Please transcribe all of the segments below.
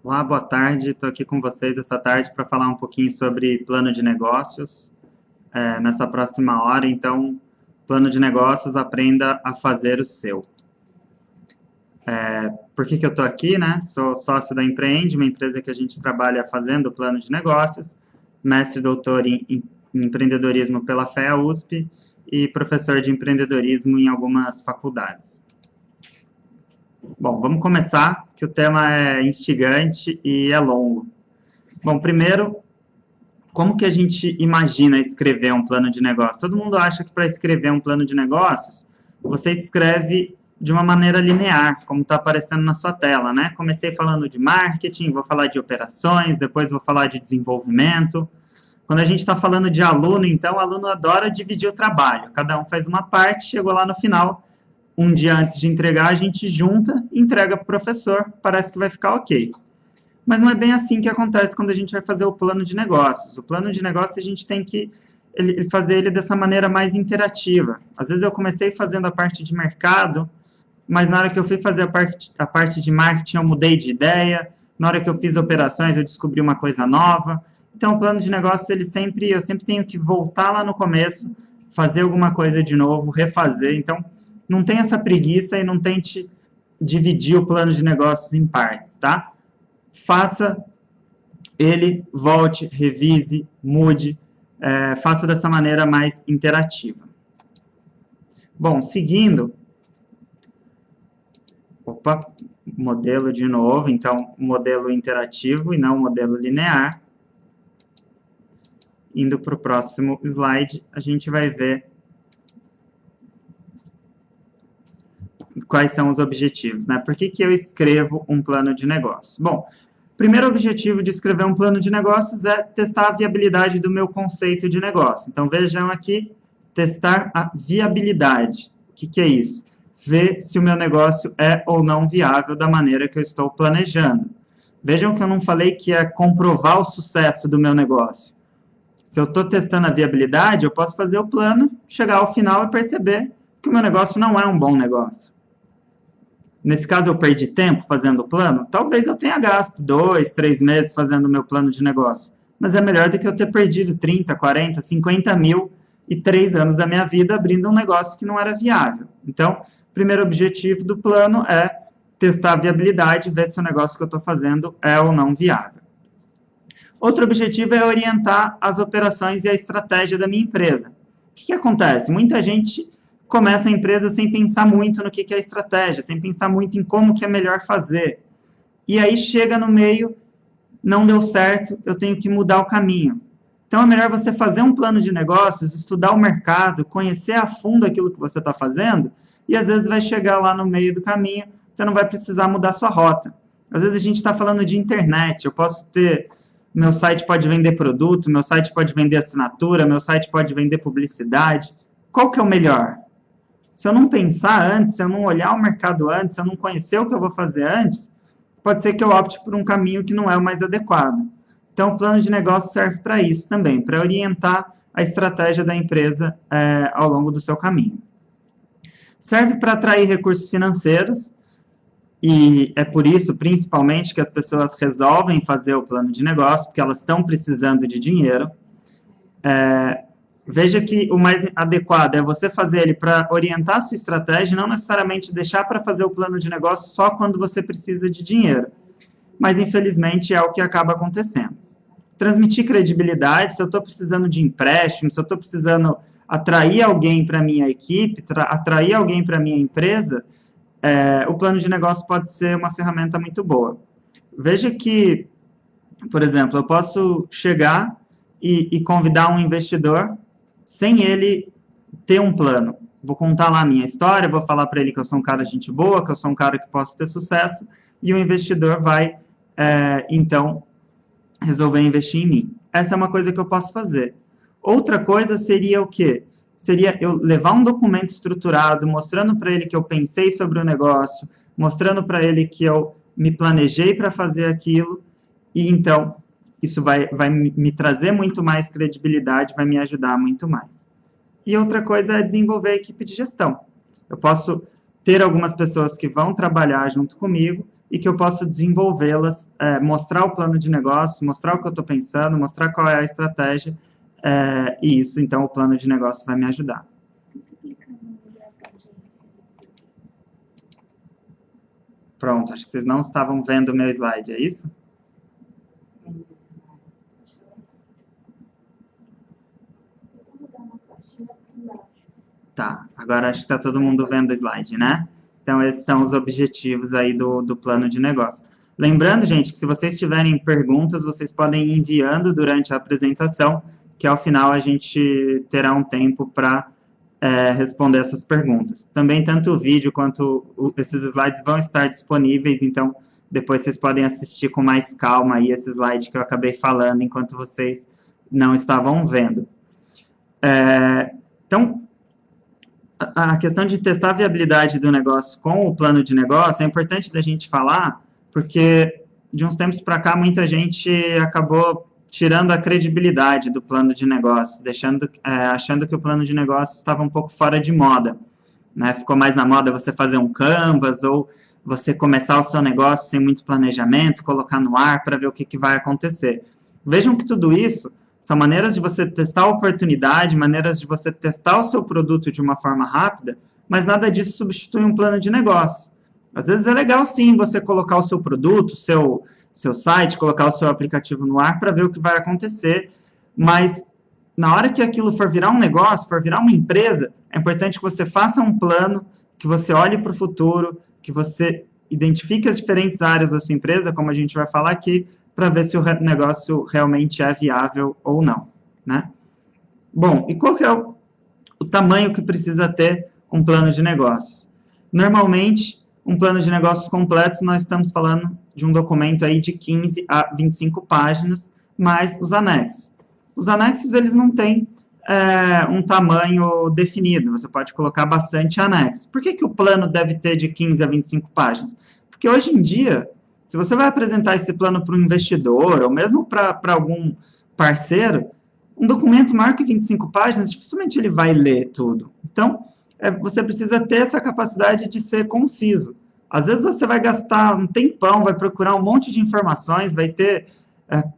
Olá, boa tarde. Estou aqui com vocês essa tarde para falar um pouquinho sobre plano de negócios nessa próxima hora. Então, plano de negócios, aprenda a fazer o seu. Por que eu estou aqui, né? Sou sócio da Empreende, uma empresa que a gente trabalha fazendo plano de negócios, mestre e doutor em empreendedorismo pela FEA USP e professor de empreendedorismo em algumas faculdades. Bom, vamos começar, que o tema é instigante e é longo. Bom, primeiro, como que a gente imagina escrever um plano de negócio? Todo mundo acha que para escrever um plano de negócios, você escreve de uma maneira linear, como está aparecendo na sua tela, né? Comecei falando de marketing, vou falar de operações, depois vou falar de desenvolvimento. Quando a gente está falando de aluno, então, o aluno adora dividir o trabalho. Cada um faz uma parte, chegou lá no final, um dia antes de entregar, a gente junta, entrega para o professor, parece que vai ficar ok. Mas não é bem assim que acontece quando a gente vai fazer o plano de negócios. O plano de negócios a gente tem que fazer ele dessa maneira mais interativa. Às vezes eu comecei fazendo a parte de mercado, mas na hora que eu fui fazer a parte de marketing eu mudei de ideia, na hora que eu fiz operações eu descobri uma coisa nova. Então o plano de negócios, eu sempre tenho que voltar lá no começo, fazer alguma coisa de novo, refazer. Então, não tem essa preguiça e não tente dividir o plano de negócios em partes, tá? Faça ele, volte, revise, mude, faça dessa maneira mais interativa. Bom, seguindo, modelo de novo, então, modelo interativo e não modelo linear. Indo para o próximo slide, a gente vai ver quais são os objetivos, né? Por que eu escrevo um plano de negócio? Bom, o primeiro objetivo de escrever um plano de negócios é testar a viabilidade do meu conceito de negócio. Então, vejam aqui, testar a viabilidade. O que é isso? Ver se o meu negócio é ou não viável da maneira que eu estou planejando. Vejam que eu não falei que é comprovar o sucesso do meu negócio. Se eu estou testando a viabilidade, eu posso fazer o plano, chegar ao final e perceber que o meu negócio não é um bom negócio. Nesse caso, eu perdi tempo fazendo o plano? Talvez eu tenha gasto 2, 3 meses fazendo o meu plano de negócio. Mas é melhor do que eu ter perdido 30, 40, 50 mil e 3 anos da minha vida abrindo um negócio que não era viável. Então, o primeiro objetivo do plano é testar a viabilidade, ver se o negócio que eu estou fazendo é ou não viável. Outro objetivo é orientar as operações e a estratégia da minha empresa. O que acontece? Muita gente começa a empresa sem pensar muito no que é a estratégia, sem pensar muito em como que é melhor fazer. E aí chega no meio, não deu certo, eu tenho que mudar o caminho. Então é melhor você fazer um plano de negócios, estudar o mercado, conhecer a fundo aquilo que você está fazendo, e às vezes vai chegar lá no meio do caminho, você não vai precisar mudar sua rota. Às vezes a gente está falando de internet, eu posso ter, meu site pode vender produto, meu site pode vender assinatura, meu site pode vender publicidade. Qual que é o melhor? Se eu não pensar antes, se eu não olhar o mercado antes, se eu não conhecer o que eu vou fazer antes, pode ser que eu opte por um caminho que não é o mais adequado. Então, o plano de negócio serve para isso também, para orientar a estratégia da empresa ao longo do seu caminho. Serve para atrair recursos financeiros, e é por isso, principalmente, que as pessoas resolvem fazer o plano de negócio, porque elas estão precisando de dinheiro. Veja que o mais adequado é você fazer ele para orientar a sua estratégia, não necessariamente deixar para fazer o plano de negócio só quando você precisa de dinheiro. Mas, infelizmente, é o que acaba acontecendo. Transmitir credibilidade, se eu estou precisando de empréstimo, se eu estou precisando atrair alguém para a minha equipe, atrair alguém para a minha empresa, o plano de negócio pode ser uma ferramenta muito boa. Veja que, por exemplo, eu posso chegar e convidar um investidor sem ele ter um plano. Vou contar lá a minha história, vou falar para ele que eu sou um cara de gente boa, que eu sou um cara que posso ter sucesso, e o investidor vai, então, resolver investir em mim. Essa é uma coisa que eu posso fazer. Outra coisa seria o quê? Seria eu levar um documento estruturado, mostrando para ele que eu pensei sobre o negócio, mostrando para ele que eu me planejei para fazer aquilo, e então isso vai me trazer muito mais credibilidade, vai me ajudar muito mais. E outra coisa é desenvolver a equipe de gestão. Eu posso ter algumas pessoas que vão trabalhar junto comigo, e que eu posso desenvolvê-las, mostrar o plano de negócio, mostrar o que eu estou pensando, mostrar qual é a estratégia, e isso, então, o plano de negócio vai me ajudar. Pronto, acho que vocês não estavam vendo o meu slide, é isso? Tá, agora acho que está todo mundo vendo o slide, né? Então, esses são os objetivos aí do plano de negócio. Lembrando, gente, que se vocês tiverem perguntas, vocês podem ir enviando durante a apresentação, que ao final a gente terá um tempo para responder essas perguntas. Também, tanto o vídeo quanto esses slides vão estar disponíveis, então depois vocês podem assistir com mais calma aí esse slide que eu acabei falando enquanto vocês não estavam vendo. Então, a questão de testar a viabilidade do negócio com o plano de negócio é importante da gente falar, porque de uns tempos para cá muita gente acabou tirando a credibilidade do plano de negócio, achando que o plano de negócio estava um pouco fora de moda, né? Ficou mais na moda você fazer um canvas ou você começar o seu negócio sem muito planejamento, colocar no ar para ver o que vai acontecer. Vejam que tudo isso são maneiras de você testar a oportunidade, maneiras de você testar o seu produto de uma forma rápida, mas nada disso substitui um plano de negócios. Às vezes é legal, sim, você colocar o seu produto, o seu site, colocar o seu aplicativo no ar para ver o que vai acontecer, mas na hora que aquilo for virar um negócio, for virar uma empresa, é importante que você faça um plano, que você olhe para o futuro, que você identifique as diferentes áreas da sua empresa, como a gente vai falar aqui, para ver se o negócio realmente é viável ou não, né? Bom, e qual que é o tamanho que precisa ter um plano de negócios? Normalmente, um plano de negócios completo, nós estamos falando de um documento aí de 15 a 25 páginas, mais os anexos. Os anexos, eles não têm um tamanho definido, você pode colocar bastante anexo. Por que o plano deve ter de 15 a 25 páginas? Porque hoje em dia, se você vai apresentar esse plano para um investidor, ou mesmo para algum parceiro, um documento maior que 25 páginas, dificilmente ele vai ler tudo. Então, você precisa ter essa capacidade de ser conciso. Às vezes você vai gastar um tempão, vai procurar um monte de informações, vai ter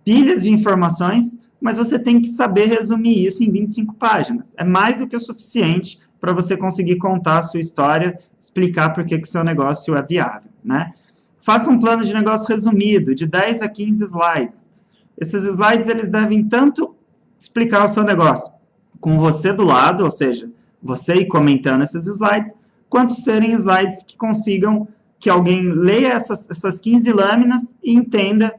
pilhas de informações, mas você tem que saber resumir isso em 25 páginas. É mais do que o suficiente para você conseguir contar a sua história, explicar por que o seu negócio é viável, né? Faça um plano de negócio resumido, de 10 a 15 slides. Esses slides, eles devem tanto explicar o seu negócio com você do lado, ou seja, você ir comentando esses slides, quanto serem slides que consigam que alguém leia essas 15 lâminas e entenda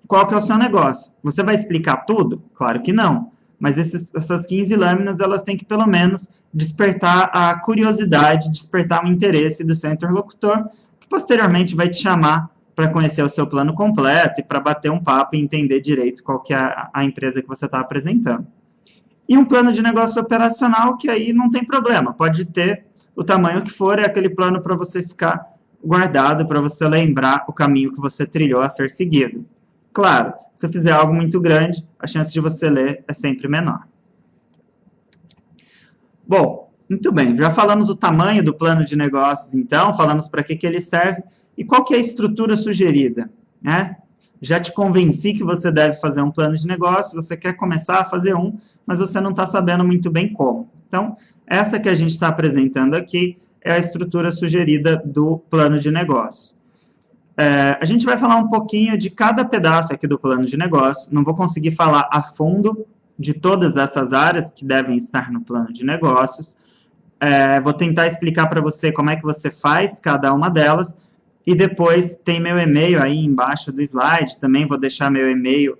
qual que é o seu negócio. Você vai explicar tudo? Claro que não. Mas essas 15 lâminas, elas têm que, pelo menos, despertar a curiosidade, despertar o interesse do seu interlocutor, que posteriormente vai te chamar para conhecer o seu plano completo e para bater um papo e entender direito qual que é a empresa que você está apresentando. E um plano de negócio operacional, que aí não tem problema, pode ter o tamanho que for, é aquele plano para você ficar guardado, para você lembrar o caminho que você trilhou a ser seguido. Claro, se eu fizer algo muito grande, a chance de você ler é sempre menor. Bom, muito bem, já falamos do tamanho do plano de negócios, então, falamos para que ele serve e qual que é a estrutura sugerida, né? Já te convenci que você deve fazer um plano de negócio, você quer começar a fazer um, mas você não está sabendo muito bem como. Então, essa que a gente está apresentando aqui é a estrutura sugerida do plano de negócios. A gente vai falar um pouquinho de cada pedaço aqui do plano de negócio, não vou conseguir falar a fundo de todas essas áreas que devem estar no plano de negócios, vou tentar explicar para você como é que você faz cada uma delas, e depois tem meu e-mail aí embaixo do slide, também vou deixar meu e-mail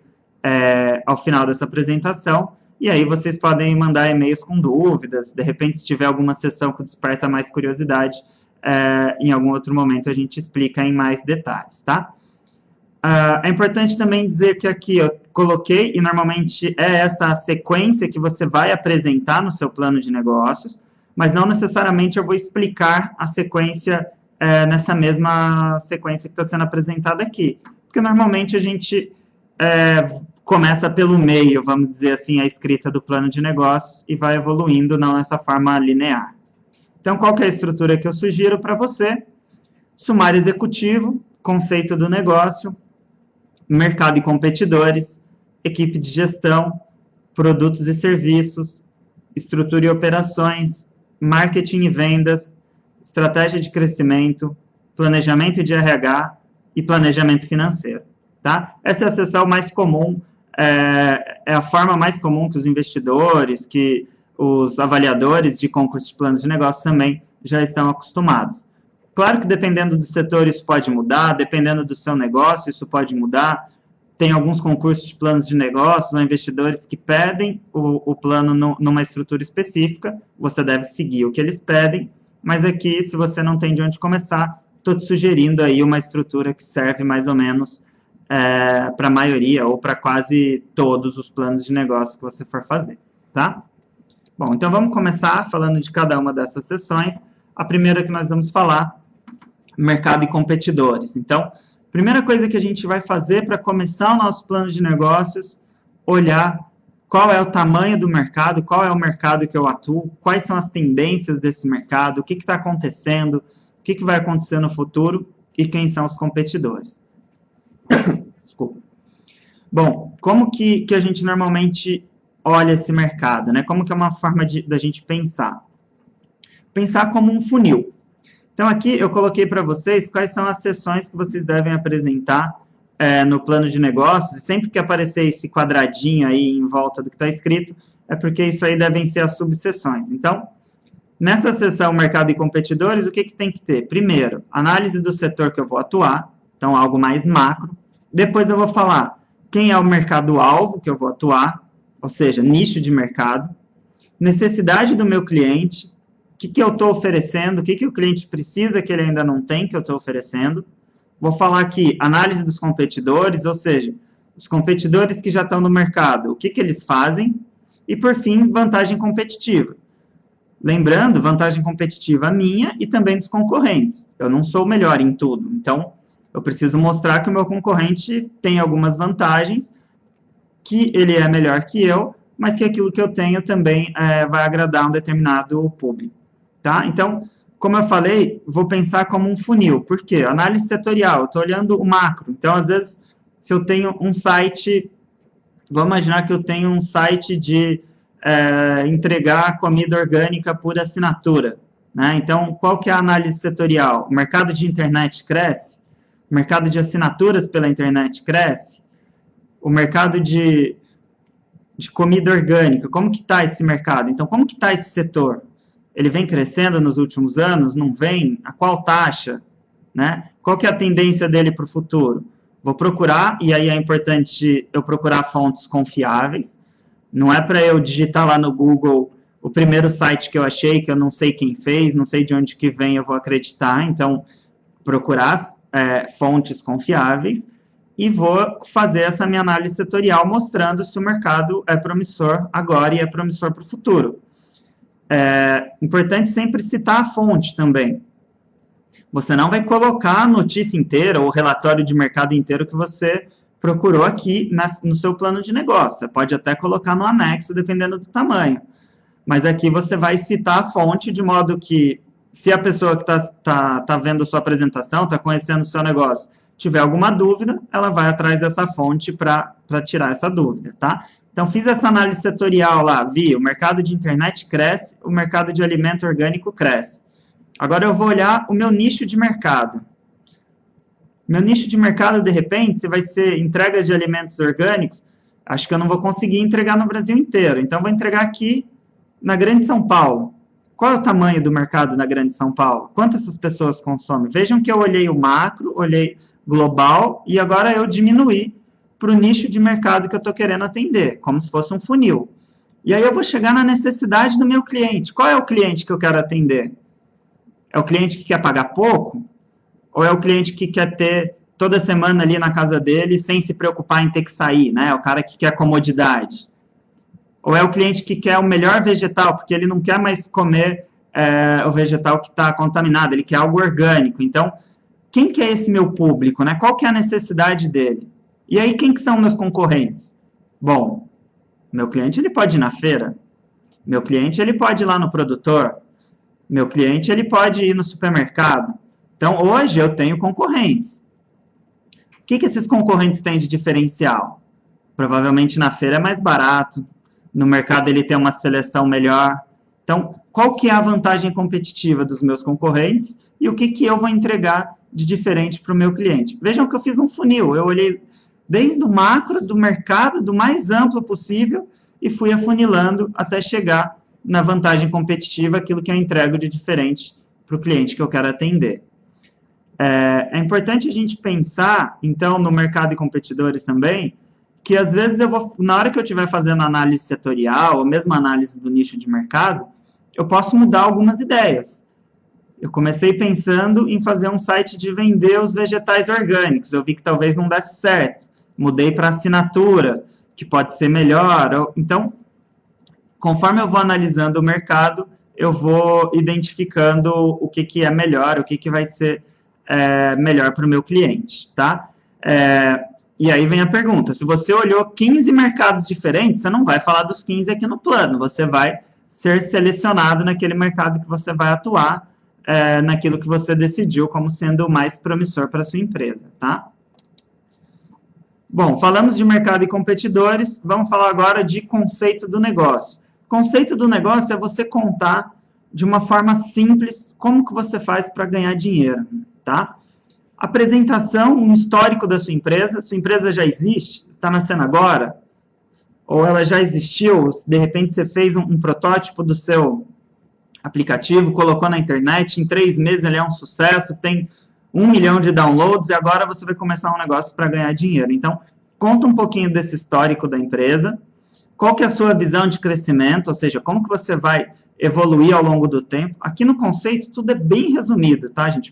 ao final dessa apresentação, e aí vocês podem mandar e-mails com dúvidas, de repente se tiver alguma sessão que desperta mais curiosidade, em algum outro momento a gente explica em mais detalhes, tá? É importante também dizer que aqui eu coloquei, e normalmente é essa a sequência que você vai apresentar no seu plano de negócios, mas não necessariamente eu vou explicar a sequência nessa mesma sequência que está sendo apresentada aqui, porque normalmente a gente começa pelo meio, vamos dizer assim, a escrita do plano de negócios e vai evoluindo, não nessa forma linear. Então, qual que é a estrutura que eu sugiro para você? Sumário executivo, conceito do negócio, mercado e competidores, equipe de gestão, produtos e serviços, estrutura e operações, marketing e vendas, estratégia de crescimento, planejamento de RH e planejamento financeiro. Tá? Essa é a seção mais comum, é a forma mais comum que os investidores, que os avaliadores de concurso de planos de negócio também já estão acostumados. Claro que dependendo do setor isso pode mudar, dependendo do seu negócio isso pode mudar. Tem alguns concursos de planos de negócios ou investidores que pedem o plano numa estrutura específica, você deve seguir o que eles pedem, mas aqui, se você não tem de onde começar, estou te sugerindo aí uma estrutura que serve mais ou menos para a maioria ou para quase todos os planos de negócio que você for fazer, tá? Bom, então vamos começar falando de cada uma dessas seções. A primeira que nós vamos falar, mercado e competidores. Então, primeira coisa que a gente vai fazer para começar o nosso plano de negócios, olhar qual é o tamanho do mercado, qual é o mercado que eu atuo, quais são as tendências desse mercado, o que está acontecendo, o que vai acontecer no futuro e quem são os competidores. Desculpa. Bom, como que a gente normalmente olha esse mercado, né? Como que é uma forma da gente pensar? Pensar como um funil. Então, aqui eu coloquei para vocês quais são as seções que vocês devem apresentar no plano de negócios, e sempre que aparecer esse quadradinho aí em volta do que está escrito, é porque isso aí devem ser as subseções. Então, nessa seção mercado e competidores, o que tem que ter? Primeiro, análise do setor que eu vou atuar, então algo mais macro. Depois eu vou falar quem é o mercado-alvo que eu vou atuar, ou seja, nicho de mercado, necessidade do meu cliente, o que eu estou oferecendo, o que o cliente precisa que ele ainda não tem que eu estou oferecendo. Vou falar aqui análise dos competidores, ou seja, os competidores que já estão no mercado, o que eles fazem. E, por fim, vantagem competitiva. Lembrando, vantagem competitiva minha e também dos concorrentes. Eu não sou o melhor em tudo, então eu preciso mostrar que o meu concorrente tem algumas vantagens, que ele é melhor que eu, mas que aquilo que eu tenho também vai agradar um determinado público. Tá? Então, como eu falei, vou pensar como um funil. Por quê? Análise setorial, eu estou olhando o macro. Então, às vezes, se eu tenho um site, vou imaginar que eu tenho um site de entregar comida orgânica por assinatura. Né? Então, qual que é a análise setorial? O mercado de internet cresce? O mercado de assinaturas pela internet cresce? O mercado de comida orgânica, como que está esse mercado? Então, como que está esse setor? Ele vem crescendo nos últimos anos? Não vem? A qual taxa? Né? Qual que é a tendência dele para o futuro? Vou procurar, e aí é importante eu procurar fontes confiáveis. Não é para eu digitar lá no Google o primeiro site que eu achei, que eu não sei quem fez, não sei de onde que vem, eu vou acreditar. Então, procurar fontes confiáveis e vou fazer essa minha análise setorial mostrando se o mercado é promissor agora e é promissor para o futuro. É importante sempre citar a fonte também. Você não vai colocar a notícia inteira ou o relatório de mercado inteiro que você procurou aqui no seu plano de negócio. Você pode até colocar no anexo, dependendo do tamanho. Mas aqui você vai citar a fonte de modo que, se a pessoa que tá vendo a sua apresentação, está conhecendo o seu negócio, tiver alguma dúvida, ela vai atrás dessa fonte para tirar essa dúvida, tá? Então, fiz essa análise setorial lá, vi, o mercado de internet cresce, o mercado de alimento orgânico cresce. Agora eu vou olhar o meu nicho de mercado. Meu nicho de mercado, de repente, se vai ser entregas de alimentos orgânicos, acho que eu não vou conseguir entregar no Brasil inteiro. Então, vou entregar aqui na Grande São Paulo. Qual é o tamanho do mercado na Grande São Paulo? Quantas essas pessoas consomem? Vejam que eu olhei o macro, olhei global, e agora eu diminuí para o nicho de mercado que eu estou querendo atender, como se fosse um funil. E aí eu vou chegar na necessidade do meu cliente. Qual é o cliente que eu quero atender? É o cliente que quer pagar pouco? Ou é o cliente que quer ter toda semana ali na casa dele sem se preocupar em ter que sair, né? É o cara que quer comodidade. Ou é o cliente que quer o melhor vegetal, porque ele não quer mais comer o vegetal que está contaminado, ele quer algo orgânico. Então, quem que é esse meu público, né? Qual que é a necessidade dele? E aí, quem que são meus concorrentes? Bom, meu cliente, ele pode ir na feira. Meu cliente, ele pode ir lá no produtor. Meu cliente, ele pode ir no supermercado. Então, hoje, eu tenho concorrentes. que esses concorrentes têm de diferencial? Provavelmente na feira é mais barato, no mercado ele tem uma seleção melhor. Então, qual que é a vantagem competitiva dos meus concorrentes e o que eu vou entregar de diferente para o meu cliente? Vejam que eu fiz um funil, eu olhei desde o macro do mercado, do mais amplo possível, e fui afunilando até chegar na vantagem competitiva, aquilo que eu entrego de diferente para o cliente que eu quero atender. É importante a gente pensar, então, no mercado e competidores também, que às vezes na hora que eu estiver fazendo análise setorial, ou mesmo análise do nicho de mercado, eu posso mudar algumas ideias. Eu comecei pensando em fazer um site de vender os vegetais orgânicos, eu vi que talvez não desse certo, mudei para assinatura, que pode ser melhor. Então, conforme eu vou analisando o mercado, eu vou identificando o que é melhor, o que vai ser melhor para o meu cliente, tá? E aí vem a pergunta, se você olhou 15 mercados diferentes, você não vai falar dos 15 aqui no plano, você vai ser selecionado naquele mercado que você vai atuar, naquilo que você decidiu como sendo o mais promissor para a sua empresa, tá? Bom, falamos de mercado e competidores, vamos falar agora de conceito do negócio. Conceito do negócio é você contar de uma forma simples como que você faz para ganhar dinheiro, tá? Apresentação, um histórico da sua empresa já existe, está nascendo agora, ou ela já existiu, de repente você fez um protótipo do seu aplicativo, colocou na internet, em 3 meses ele é um sucesso, tem 1 milhão de downloads e agora você vai começar um negócio para ganhar dinheiro. Então, conta um pouquinho desse histórico da empresa, qual que é a sua visão de crescimento, ou seja, como que você vai evoluir ao longo do tempo. Aqui no conceito tudo é bem resumido, tá, gente?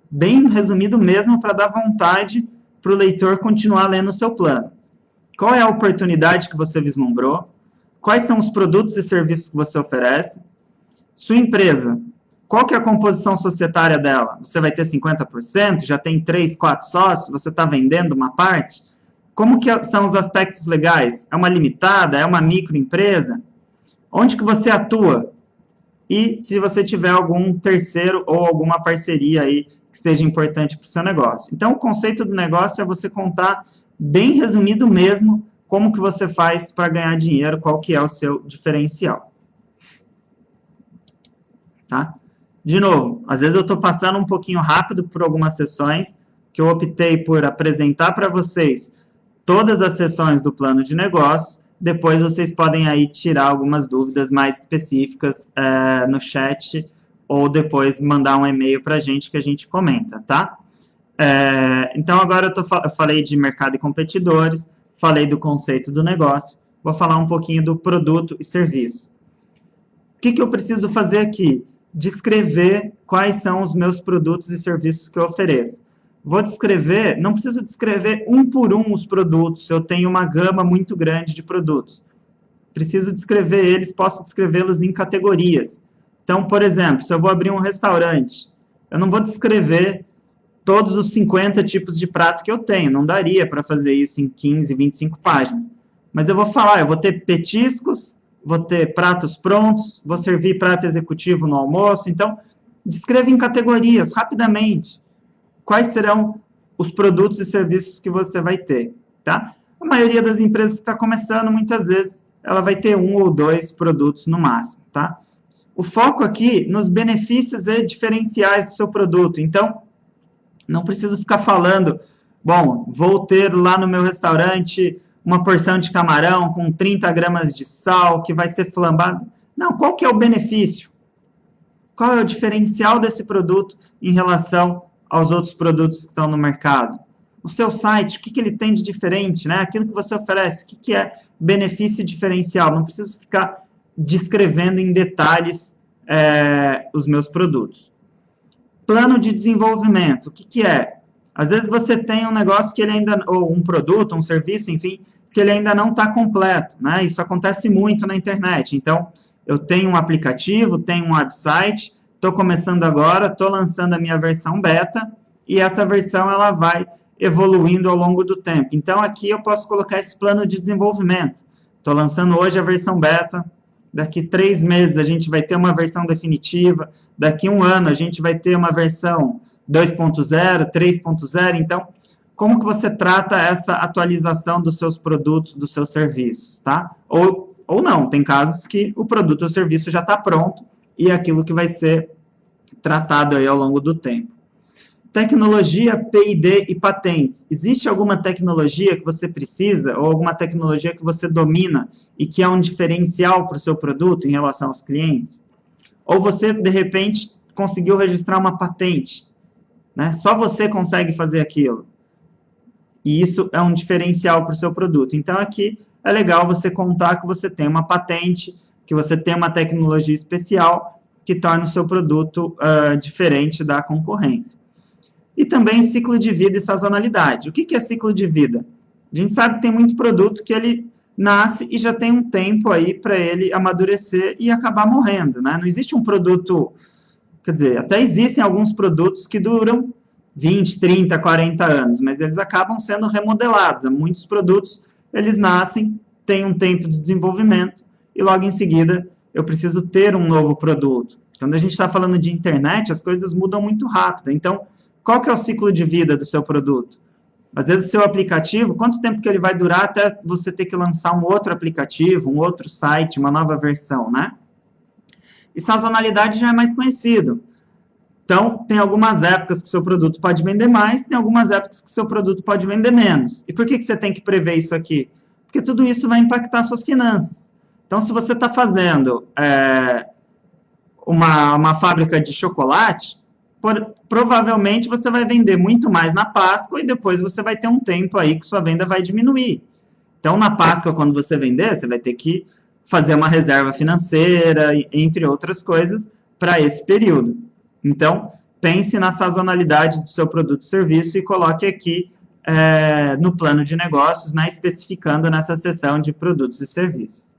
Bem resumido mesmo para dar vontade para o leitor continuar lendo o seu plano. Qual é a oportunidade que você vislumbrou? Quais são os produtos e serviços que você oferece? Sua empresa, qual que é a composição societária dela? Você vai ter 50%? Já tem 3, 4 sócios? Você está vendendo uma parte? Como que são os aspectos legais? É uma limitada? É uma microempresa? Onde que você atua? E se você tiver algum terceiro ou alguma parceria aí que seja importante para o seu negócio. Então, o conceito do negócio é você contar bem resumido mesmo como que você faz para ganhar dinheiro, qual que é o seu diferencial. Tá? De novo, às vezes eu estou passando um pouquinho rápido por algumas sessões, que eu optei por apresentar para vocês todas as sessões do plano de negócios, depois vocês podem aí tirar algumas dúvidas mais específicas no chat, ou depois mandar um e-mail para a gente que a gente comenta, tá? Então, agora eu falei de mercado e competidores, falei do conceito do negócio, vou falar um pouquinho do produto e serviço. O que eu preciso fazer aqui? Descrever quais são os meus produtos e serviços que eu ofereço. Vou descrever, não preciso descrever um por um os produtos, eu tenho uma gama muito grande de produtos. Preciso descrever eles, posso descrevê-los em categorias. Então, por exemplo, se eu vou abrir um restaurante, eu não vou descrever todos os 50 tipos de prato que eu tenho, não daria para fazer isso em 15, 25 páginas. Mas eu vou falar, eu vou ter petiscos, vou ter pratos prontos, vou servir prato executivo no almoço. Então, descreva em categorias, rapidamente, quais serão os produtos e serviços que você vai ter, tá? A maioria das empresas que está começando, muitas vezes, ela vai ter 1 ou 2 produtos no máximo, tá? O foco aqui nos benefícios e diferenciais do seu produto. Então, não preciso ficar falando, bom, vou ter lá no meu restaurante uma porção de camarão com 30 gramas de sal que vai ser flambado. Não, qual que é o benefício? Qual é o diferencial desse produto em relação aos outros produtos que estão no mercado? O seu site, o que ele tem de diferente, né? Aquilo que você oferece, o que é benefício diferencial? Não preciso ficar descrevendo em detalhes os meus produtos. Plano de desenvolvimento, o que é? Às vezes você tem um negócio que ele ainda, ou um produto, um serviço, enfim, que ele ainda não está completo, né? Isso acontece muito na internet. Então, eu tenho um aplicativo, tenho um website, estou começando agora, estou lançando a minha versão beta, e essa versão ela vai evoluindo ao longo do tempo. Então, aqui eu posso colocar esse plano de desenvolvimento. Estou lançando hoje a versão beta, daqui 3 meses a gente vai ter uma versão definitiva, daqui 1 ano a gente vai ter uma versão 2.0, 3.0, então como que você trata essa atualização dos seus produtos, dos seus serviços, tá? Ou não, tem casos que o produto ou serviço já está pronto e é aquilo que vai ser tratado aí ao longo do tempo. Tecnologia, P&D e patentes. Existe alguma tecnologia que você precisa ou alguma tecnologia que você domina e que é um diferencial para o seu produto em relação aos clientes? Ou você, de repente, conseguiu registrar uma patente, né? Só você consegue fazer aquilo. E isso é um diferencial para o seu produto. Então, aqui é legal você contar que você tem uma patente, que você tem uma tecnologia especial que torna o seu produto diferente da concorrência. E também ciclo de vida e sazonalidade. O que é ciclo de vida? A gente sabe que tem muito produto que ele nasce e já tem um tempo aí para ele amadurecer e acabar morrendo, né? Não existe um produto, quer dizer, até existem alguns produtos que duram 20, 30, 40 anos, mas eles acabam sendo remodelados. Muitos produtos, eles nascem, têm um tempo de desenvolvimento e logo em seguida eu preciso ter um novo produto. Quando a gente está falando de internet, as coisas mudam muito rápido. Então, qual que é o ciclo de vida do seu produto? Às vezes o seu aplicativo, quanto tempo que ele vai durar até você ter que lançar um outro aplicativo, um outro site, uma nova versão, né? E sazonalidade já é mais conhecido. Então, tem algumas épocas que o seu produto pode vender mais, tem algumas épocas que o seu produto pode vender menos. E por que você tem que prever isso aqui? Porque tudo isso vai impactar suas finanças. Então, se você está fazendo uma fábrica de chocolate, provavelmente você vai vender muito mais na Páscoa e depois você vai ter um tempo aí que sua venda vai diminuir. Então, na Páscoa, quando você vender, você vai ter que fazer uma reserva financeira, entre outras coisas, para esse período. Então, pense na sazonalidade do seu produto ou serviço e coloque aqui no plano de negócios, né, especificando nessa seção de produtos e serviços.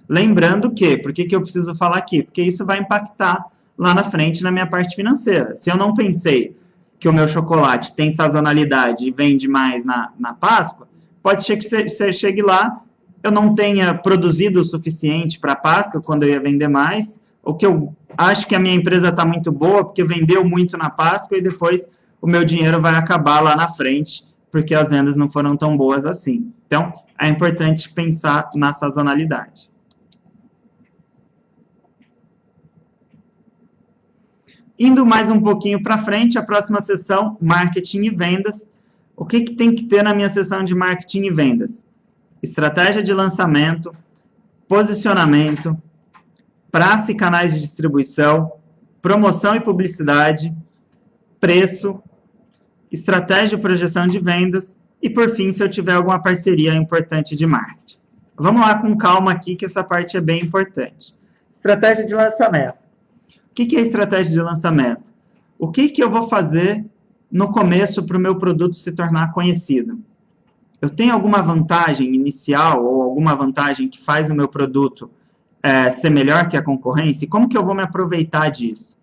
Lembrando que, por que eu preciso falar aqui? Porque isso vai impactar lá na frente na minha parte financeira. Se eu não pensei que o meu chocolate tem sazonalidade e vende mais na Páscoa, pode ser que você chegue lá, eu não tenha produzido o suficiente para a Páscoa, quando eu ia vender mais, ou que eu acho que a minha empresa está muito boa, porque vendeu muito na Páscoa, e depois o meu dinheiro vai acabar lá na frente, porque as vendas não foram tão boas assim. Então, é importante pensar na sazonalidade. Indo mais um pouquinho para frente, a próxima sessão, marketing e vendas. O que tem que ter na minha sessão de marketing e vendas? Estratégia de lançamento, posicionamento, praça e canais de distribuição, promoção e publicidade, preço, estratégia e projeção de vendas e, por fim, se eu tiver alguma parceria importante de marketing. Vamos lá com calma aqui, que essa parte é bem importante. Estratégia de lançamento. O que é estratégia de lançamento? O que eu vou fazer no começo para o meu produto se tornar conhecido? Eu tenho alguma vantagem inicial ou alguma vantagem que faz o meu produto ser melhor que a concorrência? E como que eu vou me aproveitar disso?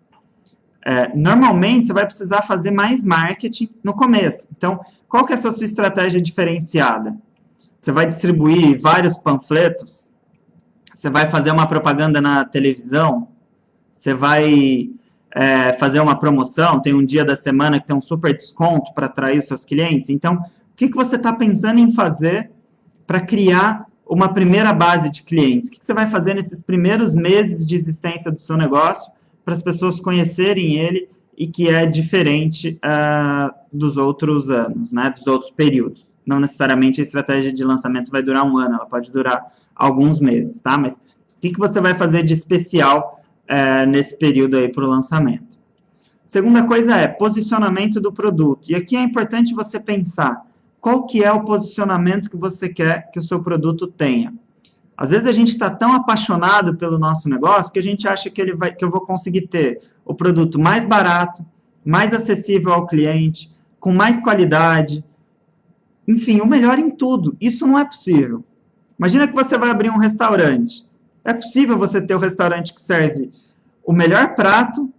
Normalmente, você vai precisar fazer mais marketing no começo. Então, qual que é essa sua estratégia diferenciada? Você vai distribuir vários panfletos? Você vai fazer uma propaganda na televisão? Você vai fazer uma promoção? Tem um dia da semana que tem um super desconto para atrair os seus clientes? Então, o que você está pensando em fazer para criar uma primeira base de clientes? O que você vai fazer nesses primeiros meses de existência do seu negócio para as pessoas conhecerem ele e que é diferente dos outros anos, né, dos outros períodos? Não necessariamente a estratégia de lançamento vai durar um ano, ela pode durar alguns meses, tá? Mas o que você vai fazer de especial nesse período aí para o lançamento? Segunda coisa é posicionamento do produto. E aqui é importante você pensar qual que é o posicionamento que você quer que o seu produto tenha. Às vezes a gente está tão apaixonado pelo nosso negócio que a gente acha que eu vou conseguir ter o produto mais barato, mais acessível ao cliente, com mais qualidade, enfim, o melhor em tudo. Isso não é possível. Imagina que você vai abrir um restaurante. É possível você ter um restaurante que serve o melhor prato,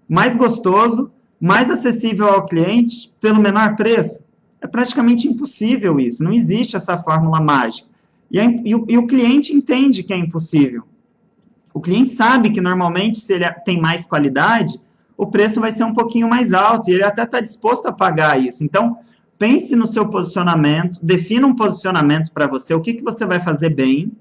mais gostoso, mais acessível ao cliente, pelo menor preço? É praticamente impossível isso. Não existe essa fórmula mágica. E o cliente entende que é impossível. O cliente sabe que, normalmente, se ele tem mais qualidade, o preço vai ser um pouquinho mais alto, e ele até está disposto a pagar isso. Então, pense no seu posicionamento, defina um posicionamento para você, o que você vai fazer bem,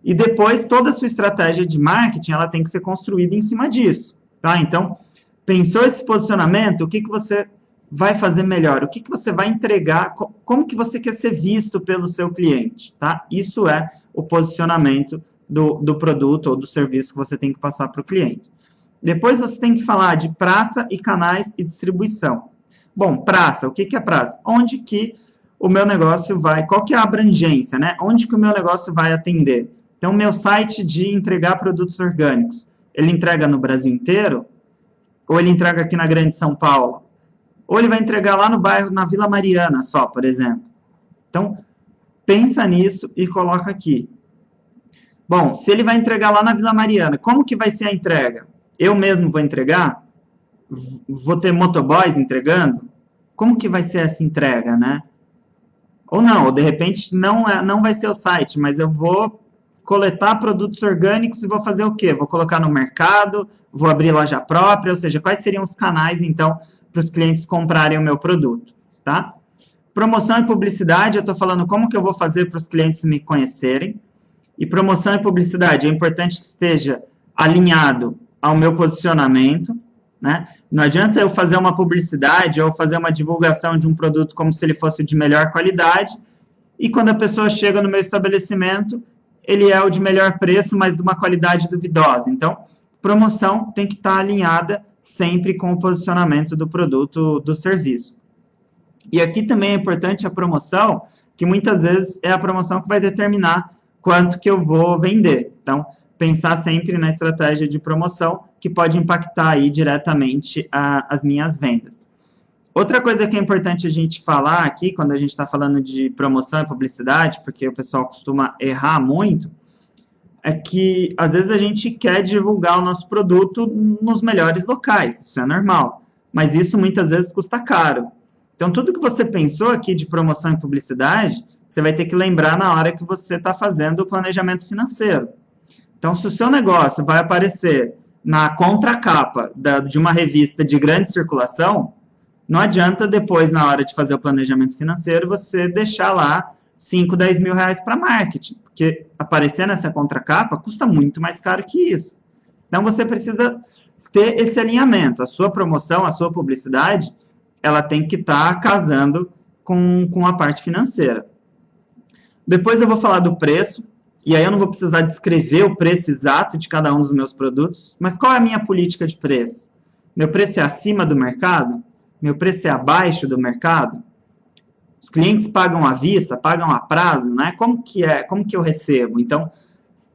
e depois toda a sua estratégia de marketing, ela tem que ser construída em cima disso, tá? Então, pensou esse posicionamento, o que você vai fazer melhor, o que você vai entregar, como que você quer ser visto pelo seu cliente, tá? Isso é o posicionamento do produto ou do serviço que você tem que passar para o cliente. Depois você tem que falar de praça e canais e distribuição. Bom, praça, o que é praça? Onde que o meu negócio vai, qual que é a abrangência, né? Onde que o meu negócio vai atender? Então, meu site de entregar produtos orgânicos, ele entrega no Brasil inteiro? Ou ele entrega aqui na Grande São Paulo? Ou ele vai entregar lá no bairro, na Vila Mariana só, por exemplo? Então, pensa nisso e coloca aqui. Bom, se ele vai entregar lá na Vila Mariana, como que vai ser a entrega? Eu mesmo vou entregar? Vou ter motoboys entregando? Como que vai ser essa entrega, né? Ou não, ou de repente não vai ser o site, mas eu vou coletar produtos orgânicos e vou fazer o quê? Vou colocar no mercado, vou abrir loja própria, ou seja, quais seriam os canais, então, para os clientes comprarem o meu produto, tá? Promoção e publicidade, eu estou falando como que eu vou fazer para os clientes me conhecerem. E promoção e publicidade, é importante que esteja alinhado ao meu posicionamento, né? Não adianta eu fazer uma publicidade ou fazer uma divulgação de um produto como se ele fosse de melhor qualidade, e quando a pessoa chega no meu estabelecimento, ele é o de melhor preço, mas de uma qualidade duvidosa. Então, promoção tem que estar alinhada sempre com o posicionamento do produto, do serviço. E aqui também é importante a promoção, que muitas vezes é a promoção que vai determinar quanto que eu vou vender. Então, pensar sempre na estratégia de promoção, que pode impactar aí diretamente as minhas vendas. Outra coisa que é importante a gente falar aqui, quando a gente está falando de promoção e publicidade, porque o pessoal costuma errar muito, é que às vezes a gente quer divulgar o nosso produto nos melhores locais, isso é normal, mas isso muitas vezes custa caro. Então, tudo que você pensou aqui de promoção e publicidade, você vai ter que lembrar na hora que você está fazendo o planejamento financeiro. Então, se o seu negócio vai aparecer na contracapa de uma revista de grande circulação, não adianta depois, na hora de fazer o planejamento financeiro, você deixar lá 5, 10 mil reais para marketing, porque aparecer nessa contracapa custa muito mais caro que isso. Então, você precisa ter esse alinhamento. A sua promoção, a sua publicidade, ela tem que estar casando com a parte financeira. Depois eu vou falar do preço, e aí eu não vou precisar descrever o preço exato de cada um dos meus produtos, mas qual é a minha política de preço? Meu preço é acima do mercado? Meu preço é abaixo do mercado? Os clientes pagam à vista, pagam a prazo, né? Como que eu recebo? Então,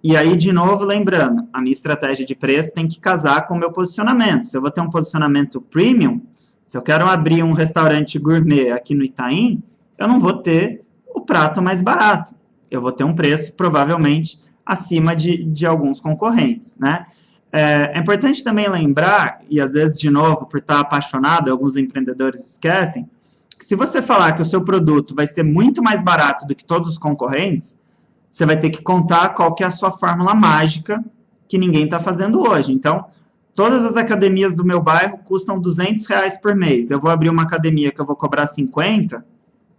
e aí, de novo, lembrando, a minha estratégia de preço tem que casar com o meu posicionamento. Se eu vou ter um posicionamento premium, se eu quero abrir um restaurante gourmet aqui no Itaim, eu não vou ter o prato mais barato. Eu vou ter um preço, provavelmente, acima de alguns concorrentes, né? É importante também lembrar, e às vezes, de novo, por estar apaixonado, alguns empreendedores esquecem, que se você falar que o seu produto vai ser muito mais barato do que todos os concorrentes, você vai ter que contar qual que é a sua fórmula mágica que ninguém está fazendo hoje. Então, todas as academias do meu bairro custam R$200 por mês. Eu vou abrir uma academia que eu vou cobrar 50.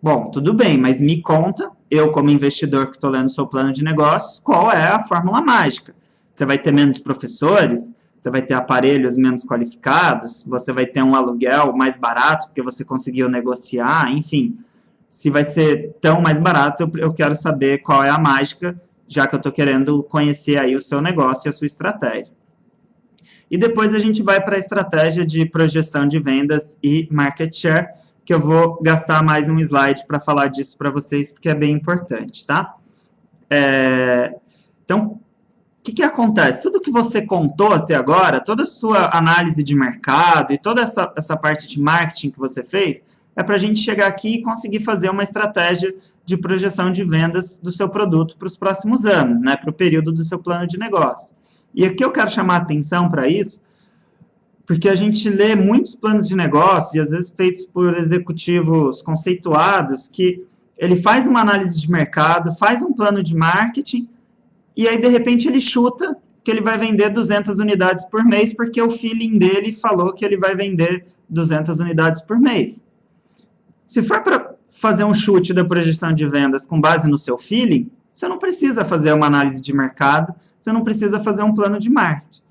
Bom, tudo bem, mas me conta, eu como investidor que estou lendo o seu plano de negócios, qual é a fórmula mágica? Você vai ter menos professores, você vai ter aparelhos menos qualificados, você vai ter um aluguel mais barato porque você conseguiu negociar, enfim. Se vai ser tão mais barato, eu quero saber qual é a mágica, já que eu estou querendo conhecer aí o seu negócio e a sua estratégia. E depois a gente vai para a estratégia de projeção de vendas e market share, que eu vou gastar mais um slide para falar disso para vocês, porque é bem importante, tá? Então, o que acontece? Tudo que você contou até agora, toda a sua análise de mercado e toda essa parte de marketing que você fez, é para a gente chegar aqui e conseguir fazer uma estratégia de projeção de vendas do seu produto para os próximos anos, né? Para o período do seu plano de negócio. E aqui eu quero chamar a atenção para isso, porque a gente lê muitos planos de negócio, e às vezes feitos por executivos conceituados, que ele faz uma análise de mercado, faz um plano de marketing, e aí, de repente, ele chuta que ele vai vender 200 unidades por mês, porque o feeling dele falou que ele vai vender 200 unidades por mês. Se for para fazer um chute da projeção de vendas com base no seu feeling, você não precisa fazer uma análise de mercado, você não precisa fazer um plano de marketing.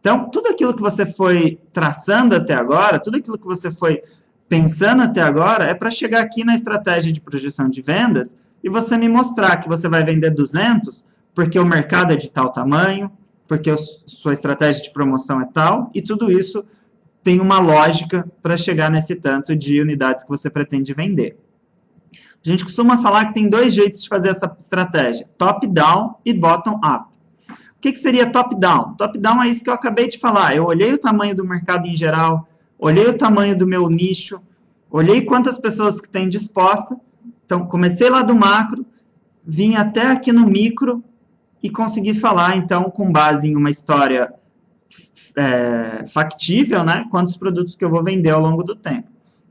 Então, tudo aquilo que você foi traçando até agora, tudo aquilo que você foi pensando até agora, é para chegar aqui na estratégia de projeção de vendas e você me mostrar que você vai vender 200 porque o mercado é de tal tamanho, porque a sua estratégia de promoção é tal, e tudo isso tem uma lógica para chegar nesse tanto de unidades que você pretende vender. A gente costuma falar que tem 2 jeitos de fazer essa estratégia, top-down e bottom-up. O que seria top-down? Top-down é isso que eu acabei de falar. Eu olhei o tamanho do mercado em geral, olhei o tamanho do meu nicho, olhei quantas pessoas que tem disposta. Então, comecei lá do macro, vim até aqui no micro e consegui falar, então, com base em uma história factível, né? Quantos produtos que eu vou vender ao longo do tempo.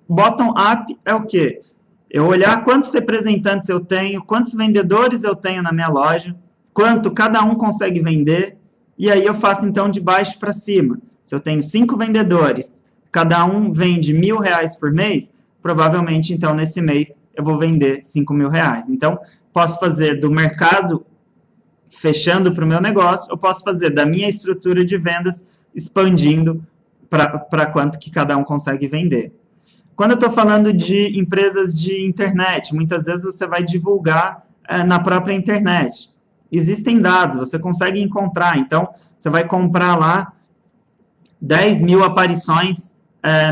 Bottom-up é o quê? Eu olhar quantos representantes eu tenho, quantos vendedores eu tenho na minha loja, quanto cada um consegue vender, e aí eu faço, então, de baixo para cima. Se eu tenho 5 vendedores, cada um vende R$1.000 por mês, provavelmente, então, nesse mês, eu vou vender R$5.000. Então, posso fazer do mercado fechando para o meu negócio, eu posso fazer da minha estrutura de vendas expandindo para quanto que cada um consegue vender. Quando eu estou falando de empresas de internet, muitas vezes você vai divulgar na própria internet. Existem dados, você consegue encontrar. Então, você vai comprar lá 10.000 aparições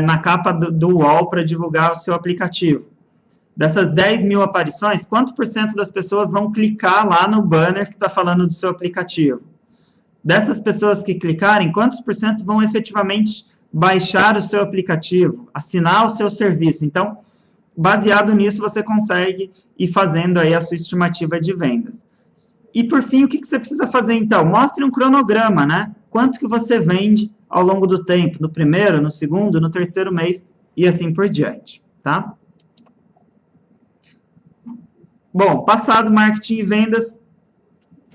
na capa do UOL para divulgar o seu aplicativo. Dessas 10.000 aparições, quanto por cento das pessoas vão clicar lá no banner que está falando do seu aplicativo? Dessas pessoas que clicarem, quantos por cento vão efetivamente baixar o seu aplicativo, assinar o seu serviço? Então, baseado nisso, você consegue ir fazendo aí a sua estimativa de vendas. E, por fim, o que você precisa fazer, então? Mostre um cronograma, né? Quanto que você vende ao longo do tempo, no primeiro, no segundo, no terceiro mês, e assim por diante, tá? Bom, passado marketing e vendas,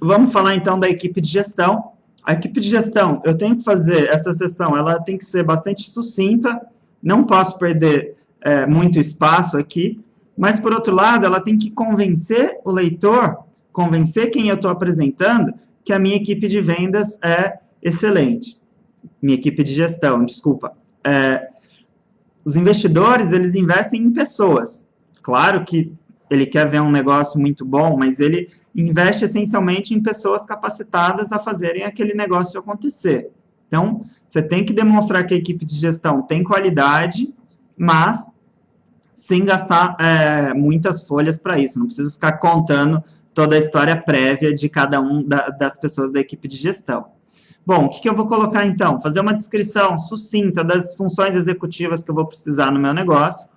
vamos falar, então, da equipe de gestão. A equipe de gestão, eu tenho que fazer essa sessão, ela tem que ser bastante sucinta, não posso perder muito espaço aqui, mas, por outro lado, ela tem que convencer o leitor, convencer quem eu estou apresentando, que a minha equipe de vendas é excelente. Minha equipe de gestão, desculpa. Os investidores, eles investem em pessoas. Claro que ele quer ver um negócio muito bom, mas ele investe essencialmente em pessoas capacitadas a fazerem aquele negócio acontecer. Então, você tem que demonstrar que a equipe de gestão tem qualidade, mas sem gastar muitas folhas para isso. Não preciso ficar contando toda a história prévia de cada um das pessoas da equipe de gestão. Bom, o que eu vou colocar, então? Fazer uma descrição sucinta das funções executivas que eu vou precisar no meu negócio.